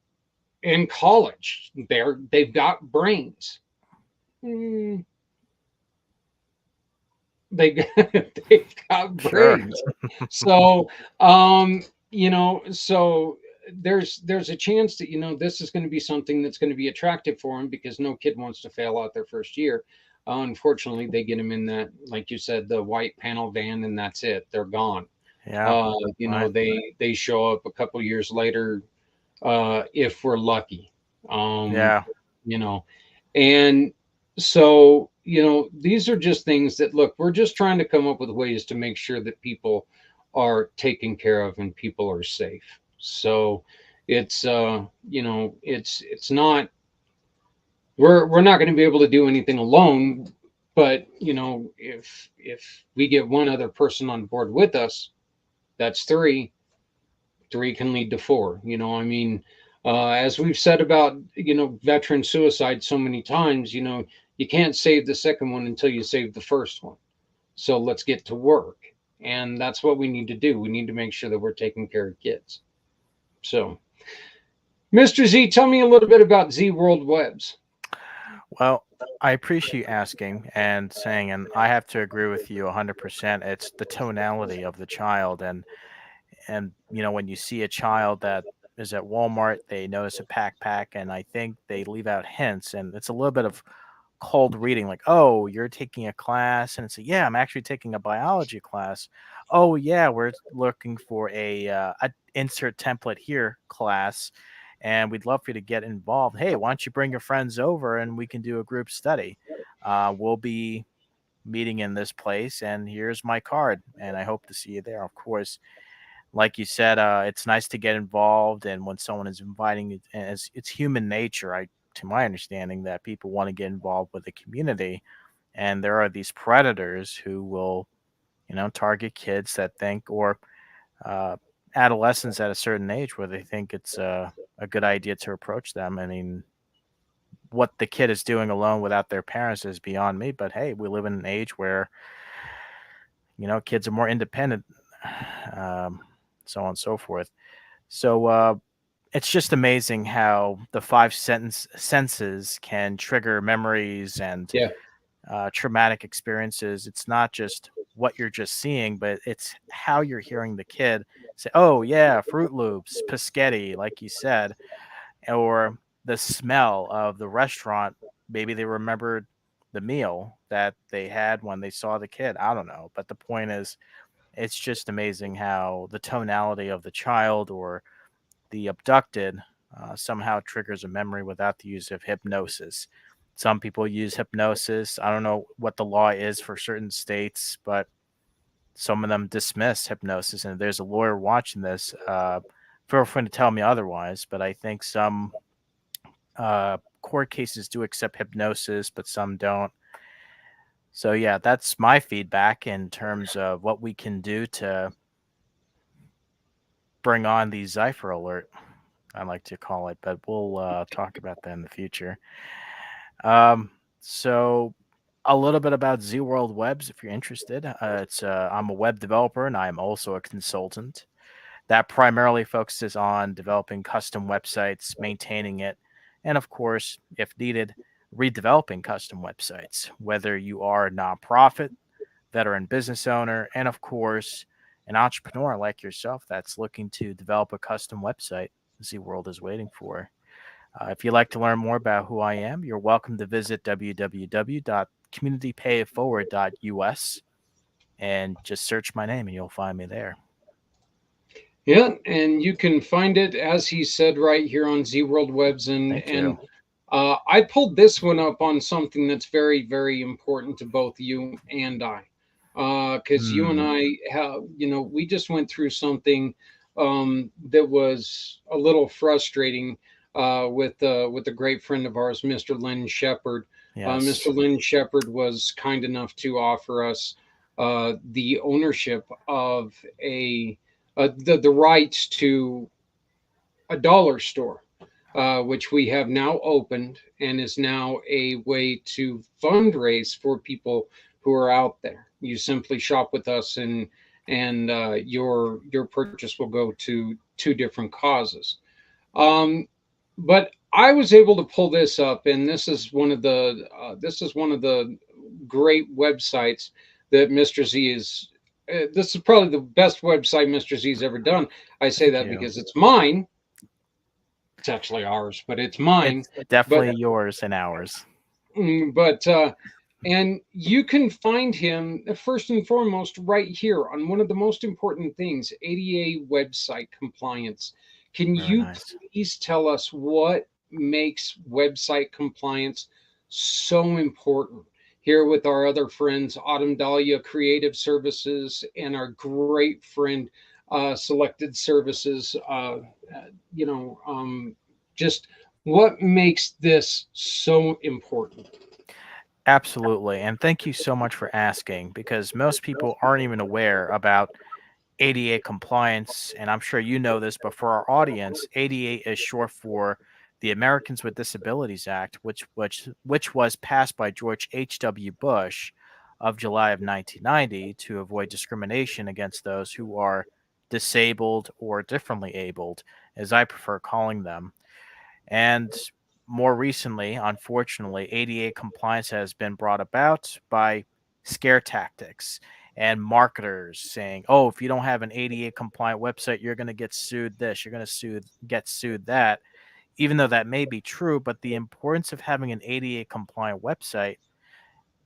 in college. They've got brains. Mm, they've got Sure. brains. So, so there's a chance that this is going to be something that's going to be attractive for them, because no kid wants to fail out their first year. Unfortunately, they get them in that, like you said, the white panel van, and that's it. They're gone. Yeah. Right. They show up a couple years later, if we're lucky. Yeah. You know, and so these are just things that, look, we're just trying to come up with ways to make sure that people are taken care of and people are safe. So it's it's not, we're not going to be able to do anything alone, but if we get one other person on board with us, that's three. Three can lead to four. I mean, as we've said about veteran suicide so many times, you can't save the second one until you save the first one. So let's get to work. And that's what we need to do. We need to make sure that we're taking care of kids. So, Mr. Z, tell me a little bit about Z World Webs. Well, I appreciate you asking and saying, and I have to agree with you 100%. It's the tonality of the child, and when you see a child that is at Walmart, they notice a backpack, and I think they leave out hints, and it's a little bit of cold reading, like, "Oh, you're taking a class," and it's like, "Yeah, I'm actually taking a biology class." "Oh, yeah, we're looking for a insert template here class, and we'd love for you to get involved. Hey, why don't you bring your friends over and we can do a group study? We'll be meeting in this place, and here's my card, and I hope to see you there." Of course, like you said, it's nice to get involved, and when someone is inviting you, and it's human nature, to my understanding, that people want to get involved with the community, and there are these predators who will, target kids that think, or adolescents at a certain age where they think it's a good idea to approach them. I mean, what the kid is doing alone without their parents is beyond me. But hey, we live in an age where kids are more independent, um, so on and so forth. So it's just amazing how the senses can trigger memories and Yeah. traumatic experiences. It's not just what you're just seeing, but it's how you're hearing the kid say, "Oh yeah, Fruit Loops, Piscetti," like you said, or the smell of the restaurant. Maybe they remembered the meal that they had when they saw the kid. I don't know, but the point is, it's just amazing how the tonality of the child or the abducted somehow triggers a memory without the use of hypnosis. Some people use hypnosis. I don't know what the law is for certain states, but some of them dismiss hypnosis. And if there's a lawyer watching this, feel free to tell me otherwise. But I think some court cases do accept hypnosis, but some don't. So yeah, that's my feedback in terms of what we can do to bring on the Zypher alert, I like to call it, but we'll talk about that in the future. So a little bit about Z World Webs, if you're interested. I'm a web developer and I'm also a consultant that primarily focuses on developing custom websites, maintaining it, and of course, if needed, redeveloping custom websites, whether you are a nonprofit, veteran business owner, and of course, an entrepreneur like yourself that's looking to develop a custom website. Z World is waiting for. If you'd like to learn more about who I am, you're welcome to visit www.communitypayforward.us and just search my name and you'll find me there. Yeah, and you can find it, as he said, right here on Z World Webs. Thank you. I pulled this one up on something that's very, very important to both you and I, because you and I have, we just went through something that was a little frustrating with a great friend of ours, Mr. Len Shepard. Yes. Mr. Len Shepard was kind enough to offer us the ownership of the rights to a dollar store, which we have now opened and is now a way to fundraise for people who are out there. You simply shop with us, and your purchase will go to two different causes. But I was able to pull this up, and this is one of the great websites that Mr. Z is. This is probably the best website Mr. Z's ever done. I say that because it's mine. It's actually ours, but it's mine. It's definitely yours and ours. And you can find him first and foremost right here on one of the most important things, ADA website compliance. Can you please tell us what makes website compliance so important? Here with our other friends, Autumn Dahlia Creative Services and our great friend, Selected Services. Just what makes this so important? Absolutely. And thank you so much for asking, because most people aren't even aware about ADA compliance. And I'm sure you know this, but for our audience, ADA is short for the Americans with Disabilities Act, which was passed by George H.W. Bush of July of 1990 to avoid discrimination against those who are disabled or differently abled, as I prefer calling them. And more recently, unfortunately, ADA compliance has been brought about by scare tactics and marketers saying, "Oh, if you don't have an ADA compliant website, you're going to get sued this, you're going to get sued that." Even though that may be true, but the importance of having an ADA compliant website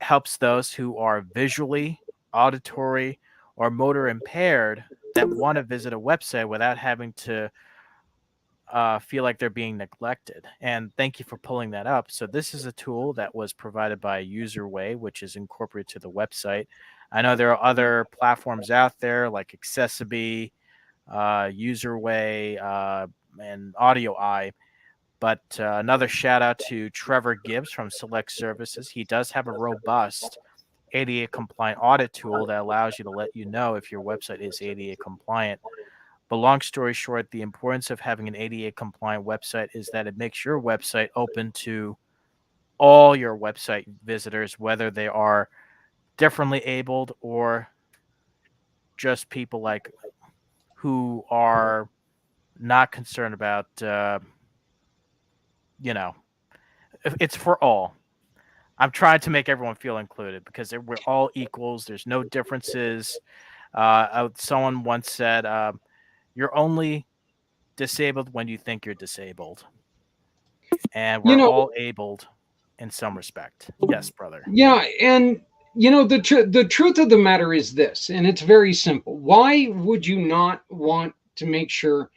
helps those who are visually, auditory, or motor impaired that want to visit a website without having to feel like they're being neglected. And thank you for pulling that up. So this is a tool that was provided by UserWay, which is incorporated to the website. I know there are other platforms out there like Accessibility, UserWay, and AudioEye. But another shout out to Trevor Gibbs from Select Services. He does have a robust ADA compliant audit tool that allows you to let you know if your website is ADA compliant. But long story short, the importance of having an ADA compliant website is that it makes your website open to all your website visitors, whether they are differently abled or just people like who are not concerned about, it's for all. I'm trying to make everyone feel included because we're all equals. There's no differences. Someone once said, "You're only disabled when you think you're disabled," and we're all abled in some respect. Yes, brother. Yeah, and the truth of the matter is this, and it's very simple. Why would you not want to make sure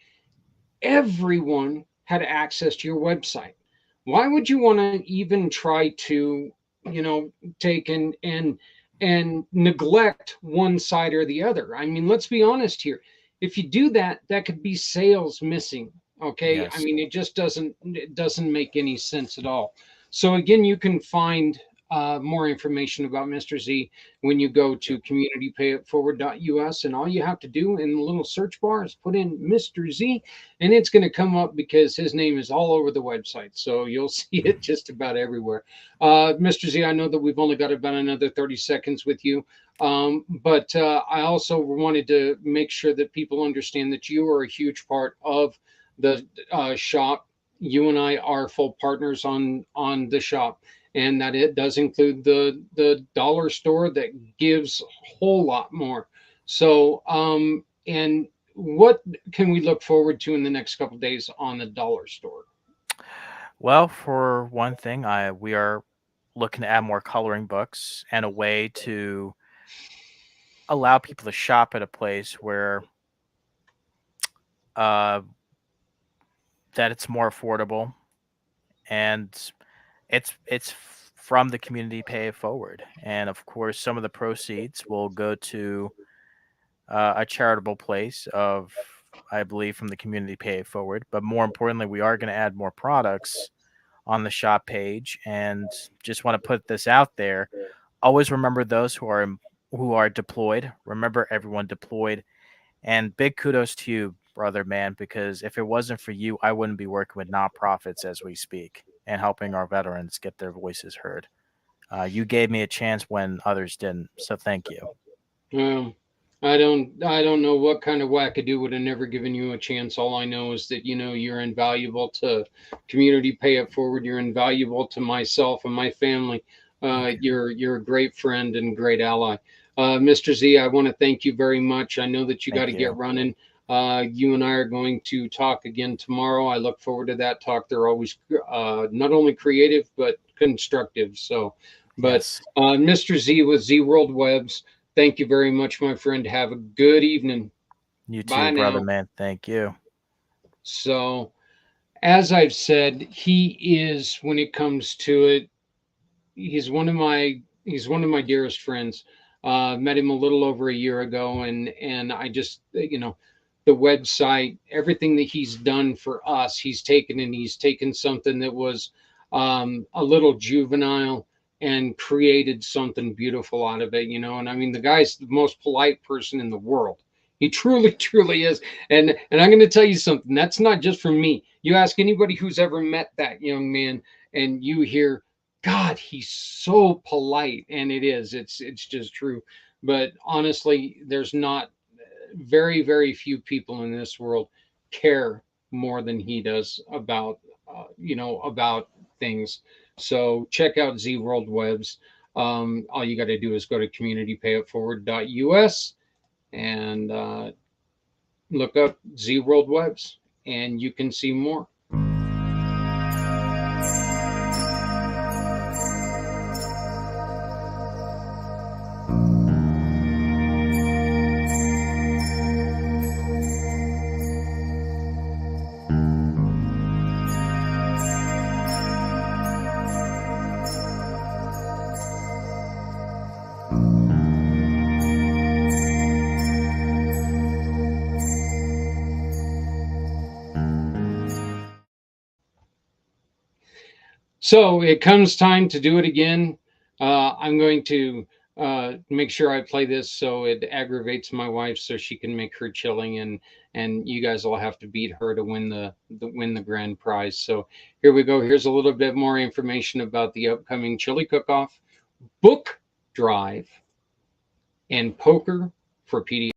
everyone had access to your website? Why would you want to even try to, take and neglect one side or the other? I mean, let's be honest here. If you do that, that could be sales missing. Okay. Yes. I mean, it doesn't make any sense at all. So again, you can find more information about Mr. Z when you go to communitypayitforward.us, and all you have to do in the little search bar is put in Mr. Z, and it's going to come up because his name is all over the website, so you'll see it just about everywhere. Mr. Z, I know that we've only got about another 30 seconds with you, but I also wanted to make sure that people understand that you are a huge part of the shop. You and I are full partners on the shop, and that it does include the dollar store that gives a whole lot more. So, and what can we look forward to in the next couple of days on the dollar store? Well, for one thing, we are looking to add more coloring books and a way to allow people to shop at a place where that it's more affordable, and it's from the community pay it forward, and of course some of the proceeds will go to a charitable place of, I believe, from the community pay it forward. But more importantly, we are going to add more products on the shop page, and just want to put this out there. Always remember those who are deployed. Remember everyone deployed, and big kudos to you, brother man, because if it wasn't for you, I wouldn't be working with nonprofits as we speak and helping our veterans get their voices heard. You gave me a chance when others didn't, so thank you. I don't know what kind of wackadoo would have never given you a chance. All I know is that you're invaluable to community pay it forward. You're invaluable to myself and my family. You're a great friend and great ally. Mr. Z, I want to thank you very much. I know that you got to get running. You and I are going to talk again tomorrow. I look forward to that talk. They're always not only creative but constructive. So, but Yes. Mr. Z with Z World Webs, thank you very much, my friend. Have a good evening. You too, Bye brother now. man. Thank you. So, as I've said, he is, when it comes to it, he's one of my dearest friends. Met him a little over a year ago, and I just the website, everything that he's done for us, he's taken something that was a little juvenile and created something beautiful out of it, and I mean, the guy's the most polite person in the world. He truly, truly is. And I'm going to tell you something. That's not just from me. You ask anybody who's ever met that young man, and you hear, God, he's so polite, and it's just true. But honestly, there's not very, very few people in this world care more than he does about about things. So check out Z World Webs. All you got to do is go to communitypayitforward.us and look up Z World Webs, and you can see more. So it comes time to do it again. I'm going to make sure I play this so it aggravates my wife so she can make her chili, and you guys will have to beat her to win the grand prize. So here we go. Here's a little bit more information about the upcoming chili cook-off, book drive, and poker for PD.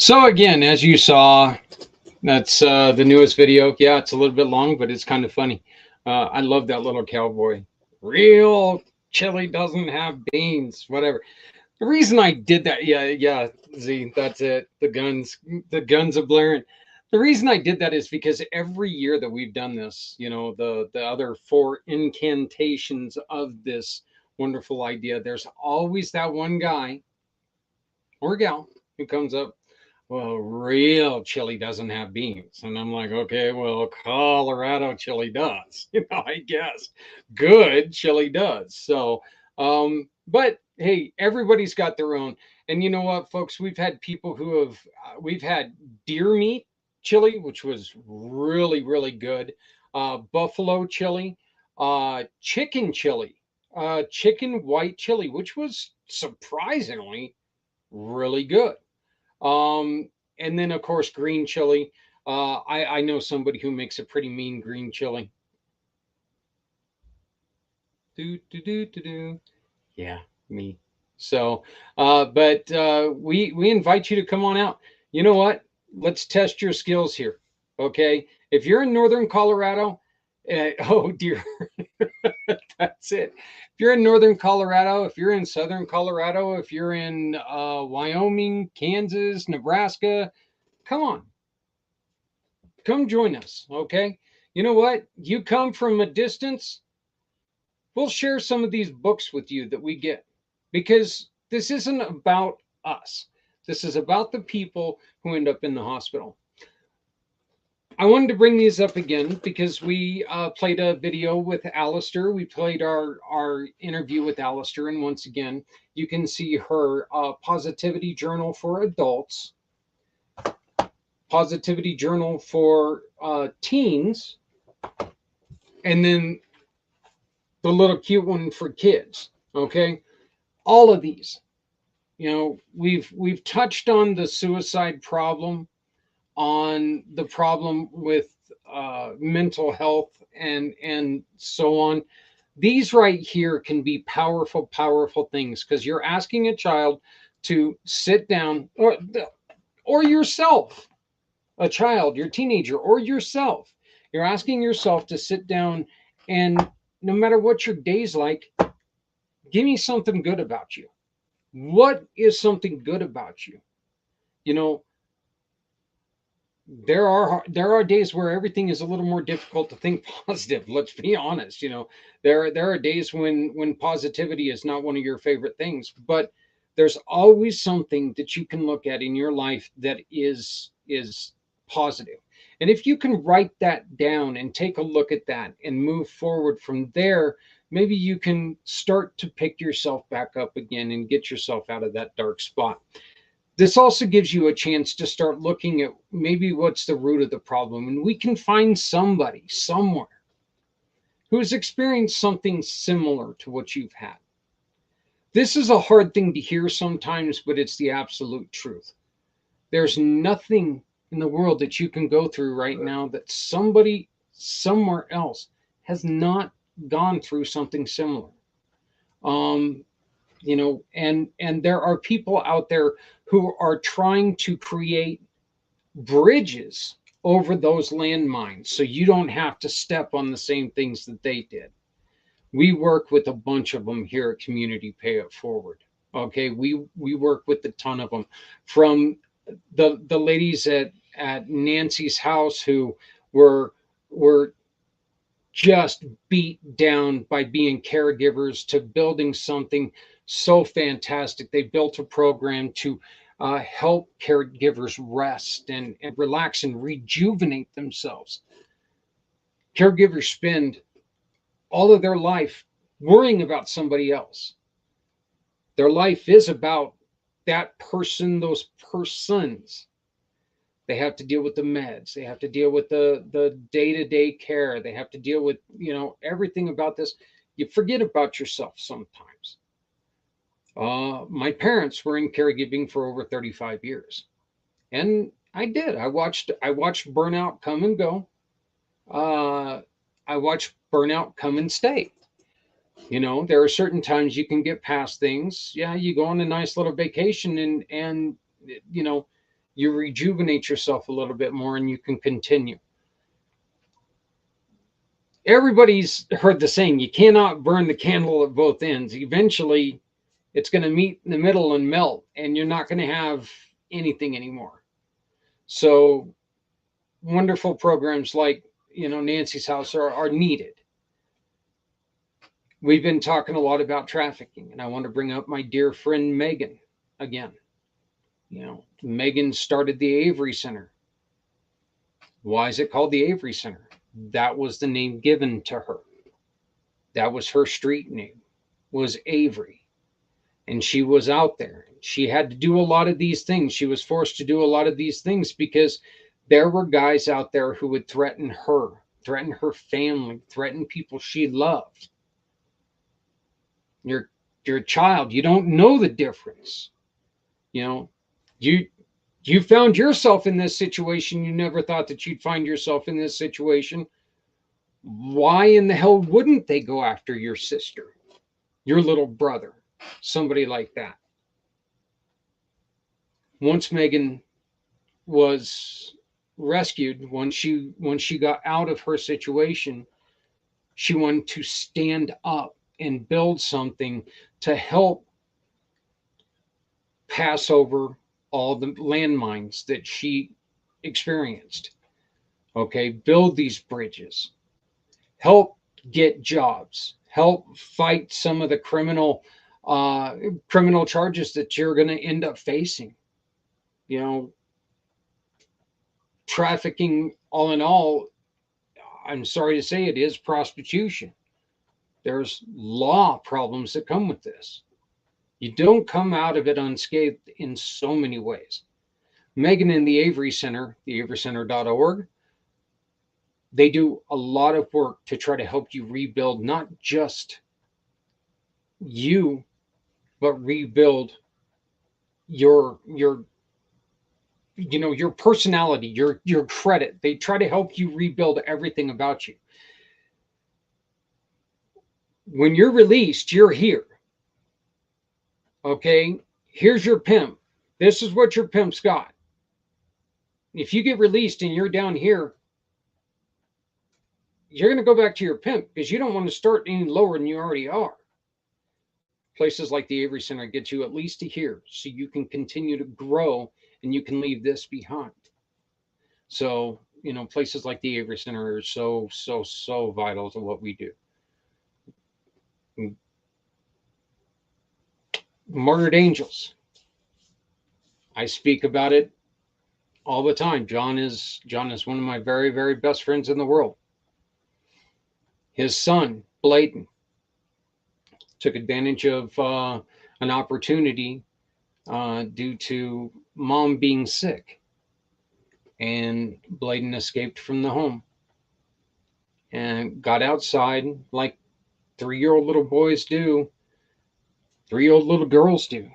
So again, as you saw, that's the newest video. Yeah, it's a little bit long, but it's kind of funny. I love that little cowboy. Real chili doesn't have beans, whatever. The reason I did that, yeah, Z, that's it. The guns are blaring. The reason I did that is because every year that we've done this, the other 4 incantations of this wonderful idea, there's always that one guy or gal who comes up, well, real chili doesn't have beans. And I'm like, okay, well, Colorado chili does. I guess good chili does. So, but hey, everybody's got their own. And you know what, folks? We've had people who have, we've had deer meat chili, which was really, really good. Buffalo chili, chicken chili, chicken white chili, which was surprisingly really good. And then of course green chili. I know somebody who makes a pretty mean green chili. Do. Yeah, me. So, but we invite you to come on out. You know what? Let's test your skills here. Okay, if you're in northern Colorado, oh dear, that's it. If you're in northern Colorado, if you're in southern Colorado, if you're in Wyoming, Kansas, Nebraska, come on, come join us. Okay, you know what? You come from a distance. We'll share some of these books with you that we get, because this isn't about us. This is about the people who end up in the hospital. I wanted to bring these up again because we played a video with Alistair. We played our interview with Alistair, and once again, you can see her positivity journal for adults, positivity journal for teens, and then the little cute one for kids. Okay, all of these. We've touched on the suicide problem, on the problem with mental health, and so on. These right here can be powerful, powerful things, because you're asking a child to sit down, or yourself, a child, your teenager, or yourself. You're asking yourself to sit down and, no matter what your day's like, give me something good about you. What is something good about you? You know, there are days where everything is a little more difficult to think positive. Let's be honest. There are days when positivity is not one of your favorite things, but there's always something that you can look at in your life that is positive. And if you can write that down and take a look at that and move forward from there, maybe you can start to pick yourself back up again and get yourself out of that dark spot. This also gives you a chance to start looking at maybe what's the root of the problem. And we can find somebody somewhere who's experienced something similar to what you've had. This is a hard thing to hear sometimes, but it's the absolute truth. There's nothing in the world that you can go through right now that somebody somewhere else has not gone through something similar. And there are people out there who are trying to create bridges over those landmines so you don't have to step on the same things that they did. We work with a bunch of them here at Community Pay It Forward. Okay, we work with a ton of them, from the ladies at Nancy's house who were just beat down by being caregivers, to building something so fantastic. They built a program to help caregivers rest and relax and rejuvenate themselves. Caregivers spend all of their life worrying about somebody else. Their life is about that person, those persons. They have to deal with the meds. They have to deal with the day-to-day care. They have to deal with, everything about this. You forget about yourself sometimes. My parents were in caregiving for over 35 years. And I did. I watched burnout come and go. I watched burnout come and stay. There are certain times you can get past things. Yeah, you go on a nice little vacation and you rejuvenate yourself a little bit more and you can continue. Everybody's heard the saying, you cannot burn the candle at both ends. Eventually, it's going to meet in the middle and melt, and you're not going to have anything anymore. So wonderful programs like, Nancy's house are needed. We've been talking a lot about trafficking, and I want to bring up my dear friend Megan again. Megan started the Avery Center. Why is it called the Avery Center? That was the name given to her. That was her street name, was Avery. And she was out there. She had to do a lot of these things. She was forced to do a lot of these things because there were guys out there who would threaten her family, threaten people she loved. You're a child. You don't know the difference. You found yourself in this situation. You never thought that you'd find yourself in this situation. Why in the hell wouldn't they go after your sister, your little brother, somebody like that? Once Megan was rescued, once she got out of her situation, she wanted to stand up and build something to help pass over all the landmines that she experienced. Okay, build these bridges, help get jobs, help fight some of the criminal charges that you're going to end up facing. Trafficking, all in all, I'm sorry to say, it is prostitution. There's law problems that come with this. You don't come out of it unscathed in so many ways. Megan and the Avery Center, theaverycenter.org, They do a lot of work to try to help you rebuild not just you, but rebuild your your personality, your credit. They try to help you rebuild everything about you. When you're released, you're here. Okay, here's your pimp. This is what your pimp's got. If you get released and you're down here, you're going to go back to your pimp because you don't want to start any lower than you already are. Places like the Avery Center get you at least to here so you can continue to grow and you can leave this behind. So, places like the Avery Center are so, so, so vital to what we do. Martyred Angels. I speak about it all the time. John is one of my very, very best friends in the world. His son, Bladen, took advantage of an opportunity due to mom being sick. And Bladen escaped from the home and got outside like 3-year-old little boys do, 3-year-old little girls do.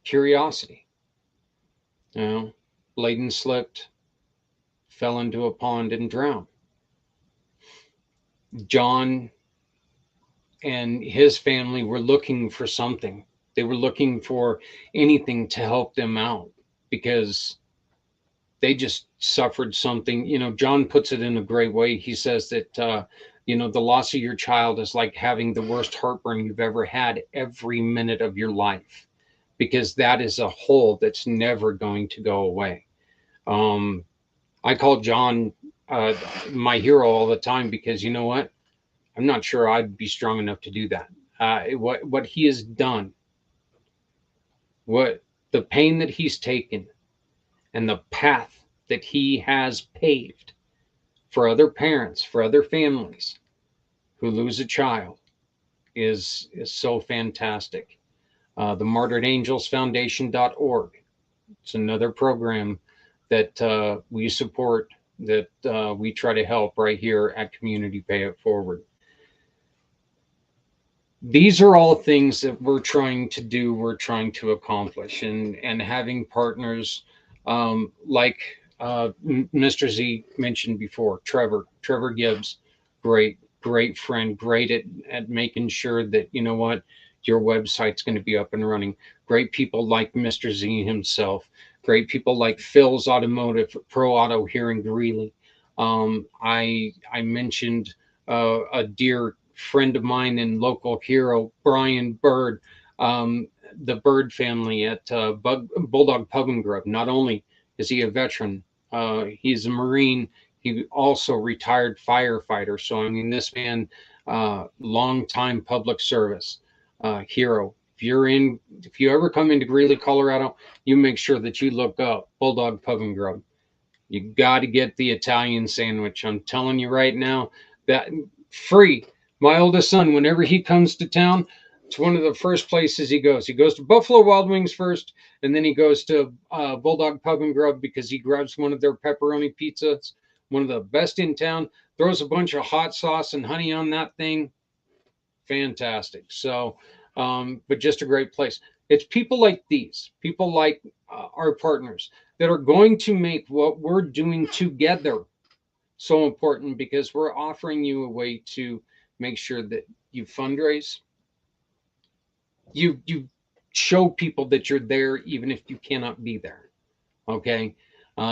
Curiosity. Bladen slipped, fell into a pond and drowned. John and his family were looking for something. They were looking for anything to help them out because they just suffered something. John puts it in a great way. He says that, the loss of your child is like having the worst heartburn you've ever had every minute of your life, because that is a hole that's never going to go away. I call John my hero all the time because you know what? I'm not sure I'd be strong enough to do that. What he has done, what the pain that he's taken, and the path that he has paved for other parents, for other families who lose a child is so fantastic. The Martyred Angels Foundation.org. It's another program that we support, that we try to help right here at Community Pay It Forward. These are all things that we're trying to do, we're trying to accomplish, and having partners like Mr. Z mentioned before, Trevor Gibbs, great friend, great at making sure that, your website's going to be up and running. Great people like Mr. Z himself, great people like Phil's Automotive, Pro Auto here in Greeley. I mentioned a dear friend of mine and local hero, Brian Bird, the Bird family at Bulldog Pub and Grub. Not only is he a veteran, he's a Marine. He also retired firefighter. So, this man, long-time public service hero. If you ever come into Greeley, Colorado, you make sure that you look up Bulldog Pub and Grub. You got to get the Italian sandwich. I'm telling you right now, that free. My oldest son, whenever he comes to town, it's one of the first places he goes. He goes to Buffalo Wild Wings first, and then he goes to Bulldog Pub and Grub because he grabs one of their pepperoni pizzas, one of the best in town, throws a bunch of hot sauce and honey on that thing. Fantastic. So, but just a great place. It's people like these, people like our partners that are going to make what we're doing together so important, because we're offering you a way to make sure that you fundraise, you show people that you're there even if you cannot be there. Okay,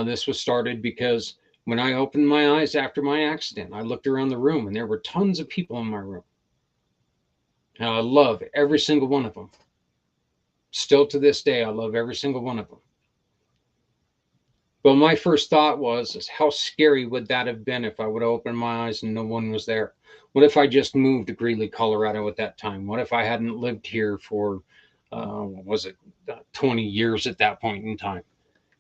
this was started because when I opened my eyes after my accident, I looked around the room and there were tons of people in my room. And I love every single one of them. Still to this day, I love every single one of them. But my first thought was how scary would that have been if I would have opened my eyes and no one was there? What if I just moved to Greeley, Colorado at that time? What if I hadn't lived here for, 20 years at that point in time?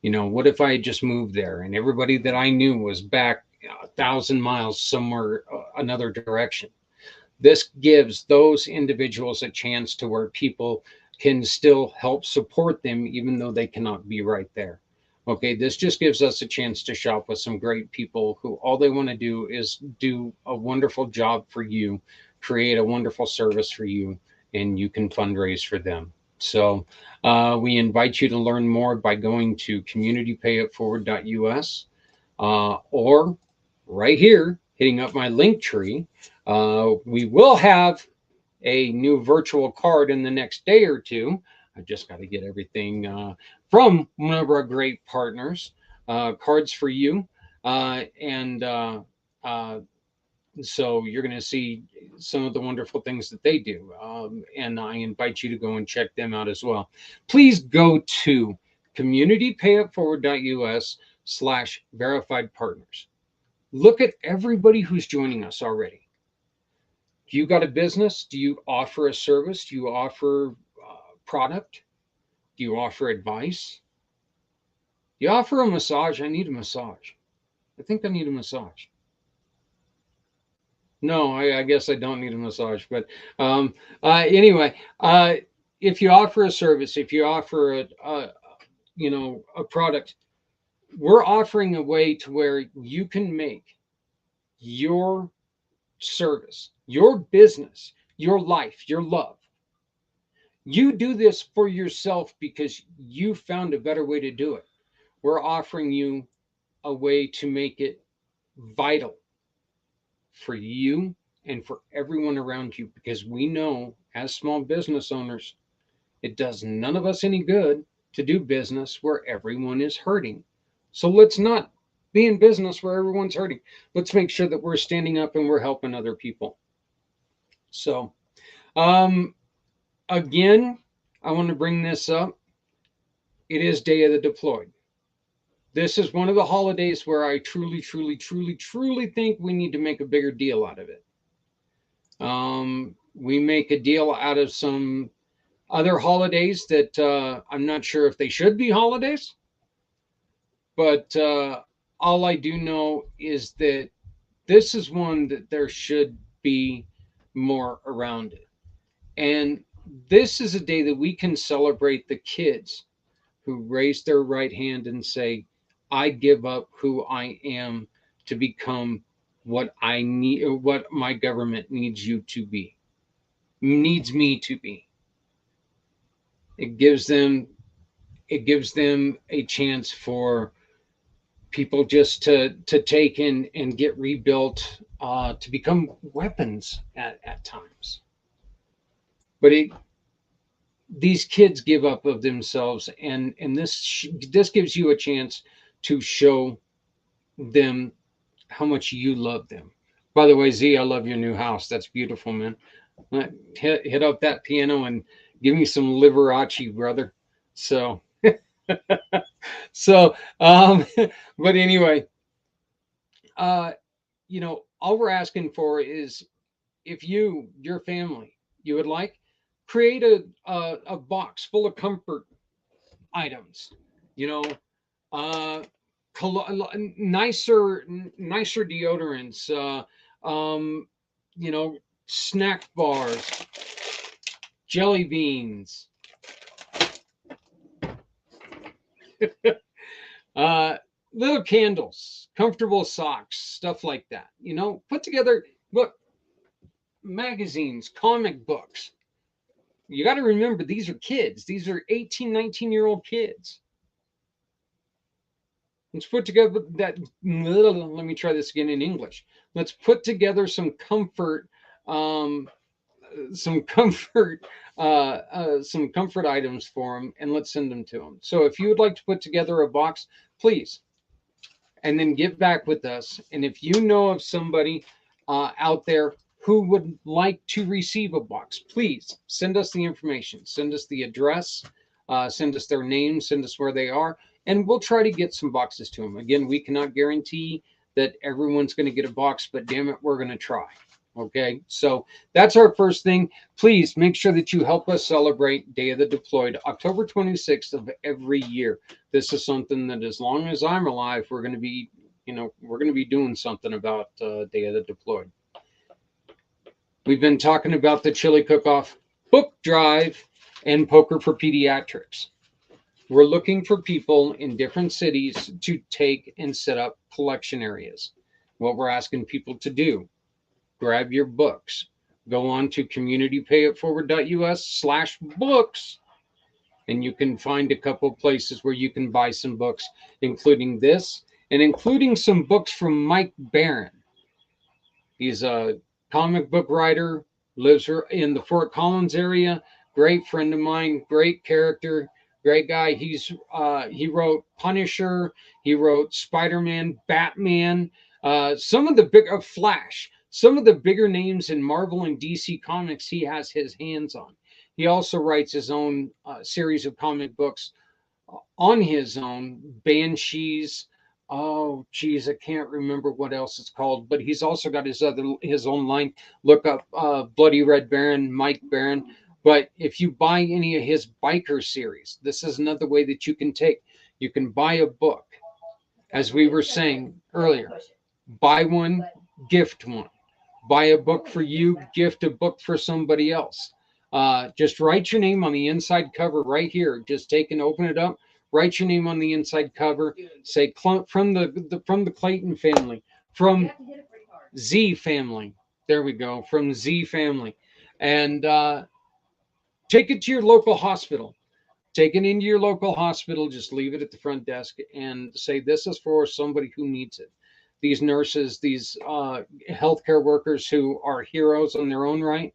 What if I had just moved there and everybody that I knew was back 1,000 miles somewhere, another direction? This gives those individuals a chance to where people can still help support them even though they cannot be right there. Okay, this just gives us a chance to shop with some great people who all they want to do is do a wonderful job for you, create a wonderful service for you, and you can fundraise for them. So we invite you to learn more by going to communitypayitforward.us or right here, hitting up my link tree. We will have a new virtual card in the next day or two. I just got to get everything from one of our great partners, Cards for You. And so you're going to see some of the wonderful things that they do. And I invite you to go and check them out as well. Please go to communitypayitforward.us/verified partners. Look at everybody who's joining us already. Do you got a business? Do you offer a service? Do you offer product? Do you offer advice? Do you offer a massage? I need a massage. I think I need a massage. No, I guess I don't need a massage. But anyway, if you offer a service, if you offer a product, we're offering a way to where you can make your service, your business, your life, your love. You do this for yourself because you found a better way to do it. We're offering you a way to make it vital for you and for everyone around you, because we know as small business owners, it does none of us any good to do business where everyone is hurting. So let's not be in business where everyone's hurting. Let's make sure that we're standing up and we're helping other people. So, again, I want to bring this up. It is Day of the Deployed. This is one of the holidays where I truly think we need to make a bigger deal out of it. We make a deal out of some other holidays that I'm not sure if they should be holidays, but all I do know is that this is one that there should be more around it. And this is a day that we can celebrate the kids who raise their right hand and say, I give up who I am to become what I need, what my government needs you to be, needs me to be. It gives them a chance for people just to take and get rebuilt, to become weapons at times. But these kids give up of themselves, and this gives you a chance to show them how much you love them. By the way, Z, I love your new house. That's beautiful, man. Hit up that piano and give me some Liberace, brother. So, but anyway, all we're asking for is, if your family, you would like, create a box full of comfort items, nicer deodorants, snack bars, jelly beans, little candles, comfortable socks, stuff like that. Put together, look, magazines, comic books. You got to remember, these are kids. These are 18, 19-year-old kids. Let's put together that. Let me try this again in English. Let's put together some comfort items for them, and let's send them to them. So if you would like to put together a box, please, and then get back with us. And if you know of somebody out there who would like to receive a box, please send us the information, send us the address, send us their name, send us where they are, and we'll try to get some boxes to them. Again, we cannot guarantee that everyone's going to get a box, but damn it, we're going to try. Okay, so that's our first thing. Please make sure that you help us celebrate Day of the Deployed, October 26th of every year. This is something that, as long as I'm alive, we're going to be, doing something about Day of the Deployed. We've been talking about the Chili Cook-Off book drive and Poker for Pediatrics. We're looking for people in different cities to take and set up collection areas. What we're asking people to do, grab your books, go on to communitypayitforward.us/books, and you can find a couple places where you can buy some books, including this and including some books from Mike Barron. He's a comic book writer, lives in the Fort Collins area. Great friend of mine, great character, great guy. He wrote Punisher, he wrote Spider-Man, Batman, some of the big Flash, some of the bigger names in Marvel and DC comics he has his hands on. He also writes his own series of comic books on his own, Banshees. Oh, geez, I can't remember what else it's called, but he's also got his own line. Look up Bloody Red Baron, Mike Barron. But if you buy any of his biker series, this is another way that you can take. You can buy a book, as we were saying earlier. Buy one, gift one. Buy a book for you, gift a book for somebody else. Just write your name on the inside cover right here. Just take and open it up. Write your name on the inside cover. Say from the Clayton family, from Z family. There we go, from Z family, and take it to your local hospital. Take it into your local hospital. Just leave it at the front desk and say, "This is for somebody who needs it." These nurses, these healthcare workers who are heroes in their own right,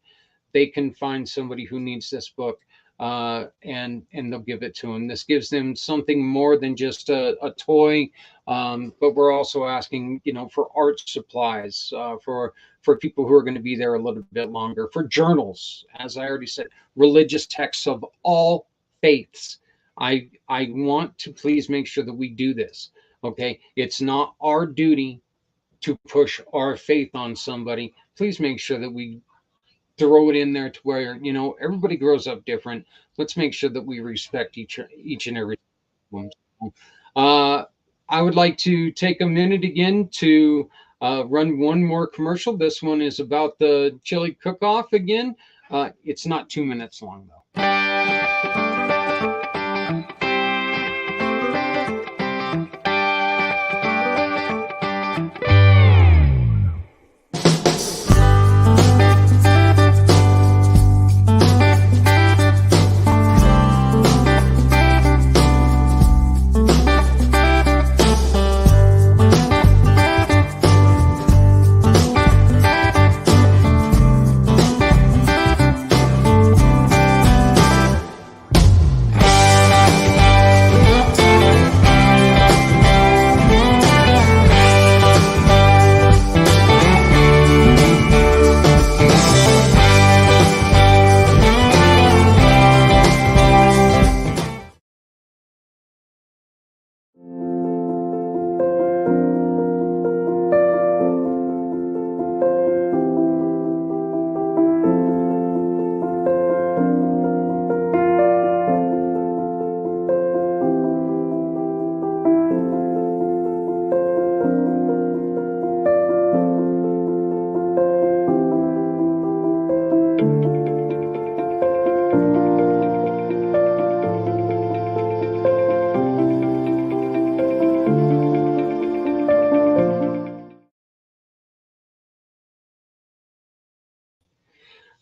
they can find somebody who needs this book, and they'll give it to them. This gives them something more than just a toy, but we're also asking, for art supplies, for people who are going to be there a little bit longer, for journals, as I already said, religious texts of all faiths. I want to please make sure that we do this. Okay, it's not our duty to push our faith on somebody. Please make sure that we throw it in there to where everybody grows up different. Let's make sure that we respect each and every one. I would like to take a minute again to run one more commercial. This one is about the chili cook-off again. It's not 2 minutes long though.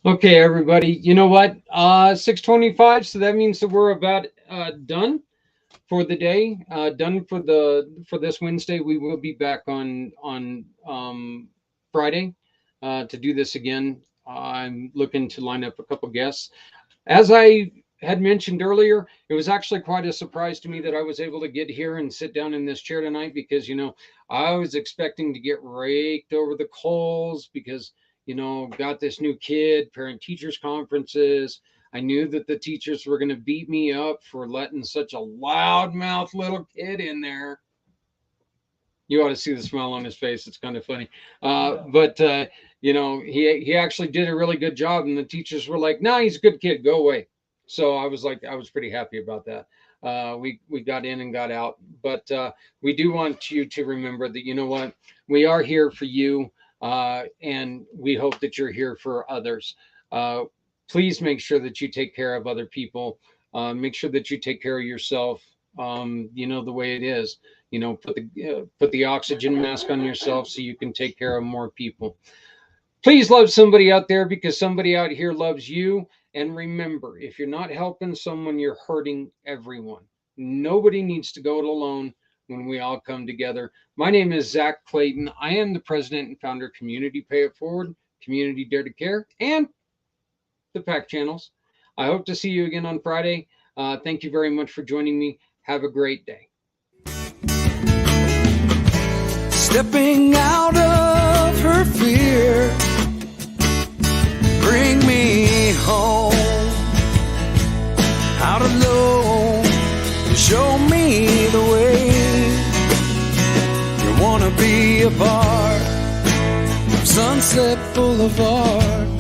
Okay, everybody, you know what? 6:25, so that means that we're about done for the day. Done for this Wednesday. We will be back on Friday to do this again. I'm looking to line up a couple guests. As I had mentioned earlier, it was actually quite a surprise to me that I was able to get here and sit down in this chair tonight because, I was expecting to get raked over the coals because, got this new kid, parent teachers conferences. I knew that the teachers were going to beat me up for letting such a loudmouth little kid in there. You ought to see the smile on his face. It's kind of funny. But he actually did a really good job. And the teachers were like, "No, he's a good kid. Go away." So I was pretty happy about that. We got in and got out. But we do want you to remember that, we are here for you. And we hope that you're here for others. Please make sure that you take care of other people. Make sure that you take care of yourself. You know, the way it is, you know, put the oxygen mask on yourself so you can take care of more people. Please love somebody out there, because somebody out here loves you. And remember, if you're not helping someone, you're hurting everyone. Nobody needs to go it alone when we all come together. My name is Zach Clayton. I am the president and founder of Community Pay It Forward, Community Dare to Care, and the PAC channels. I hope to see you again on Friday. Thank you very much for joining me. Have a great day. Stepping out of her fear, bring me home. Out alone, show me the way. You wanna be a part of Sunset Boulevard.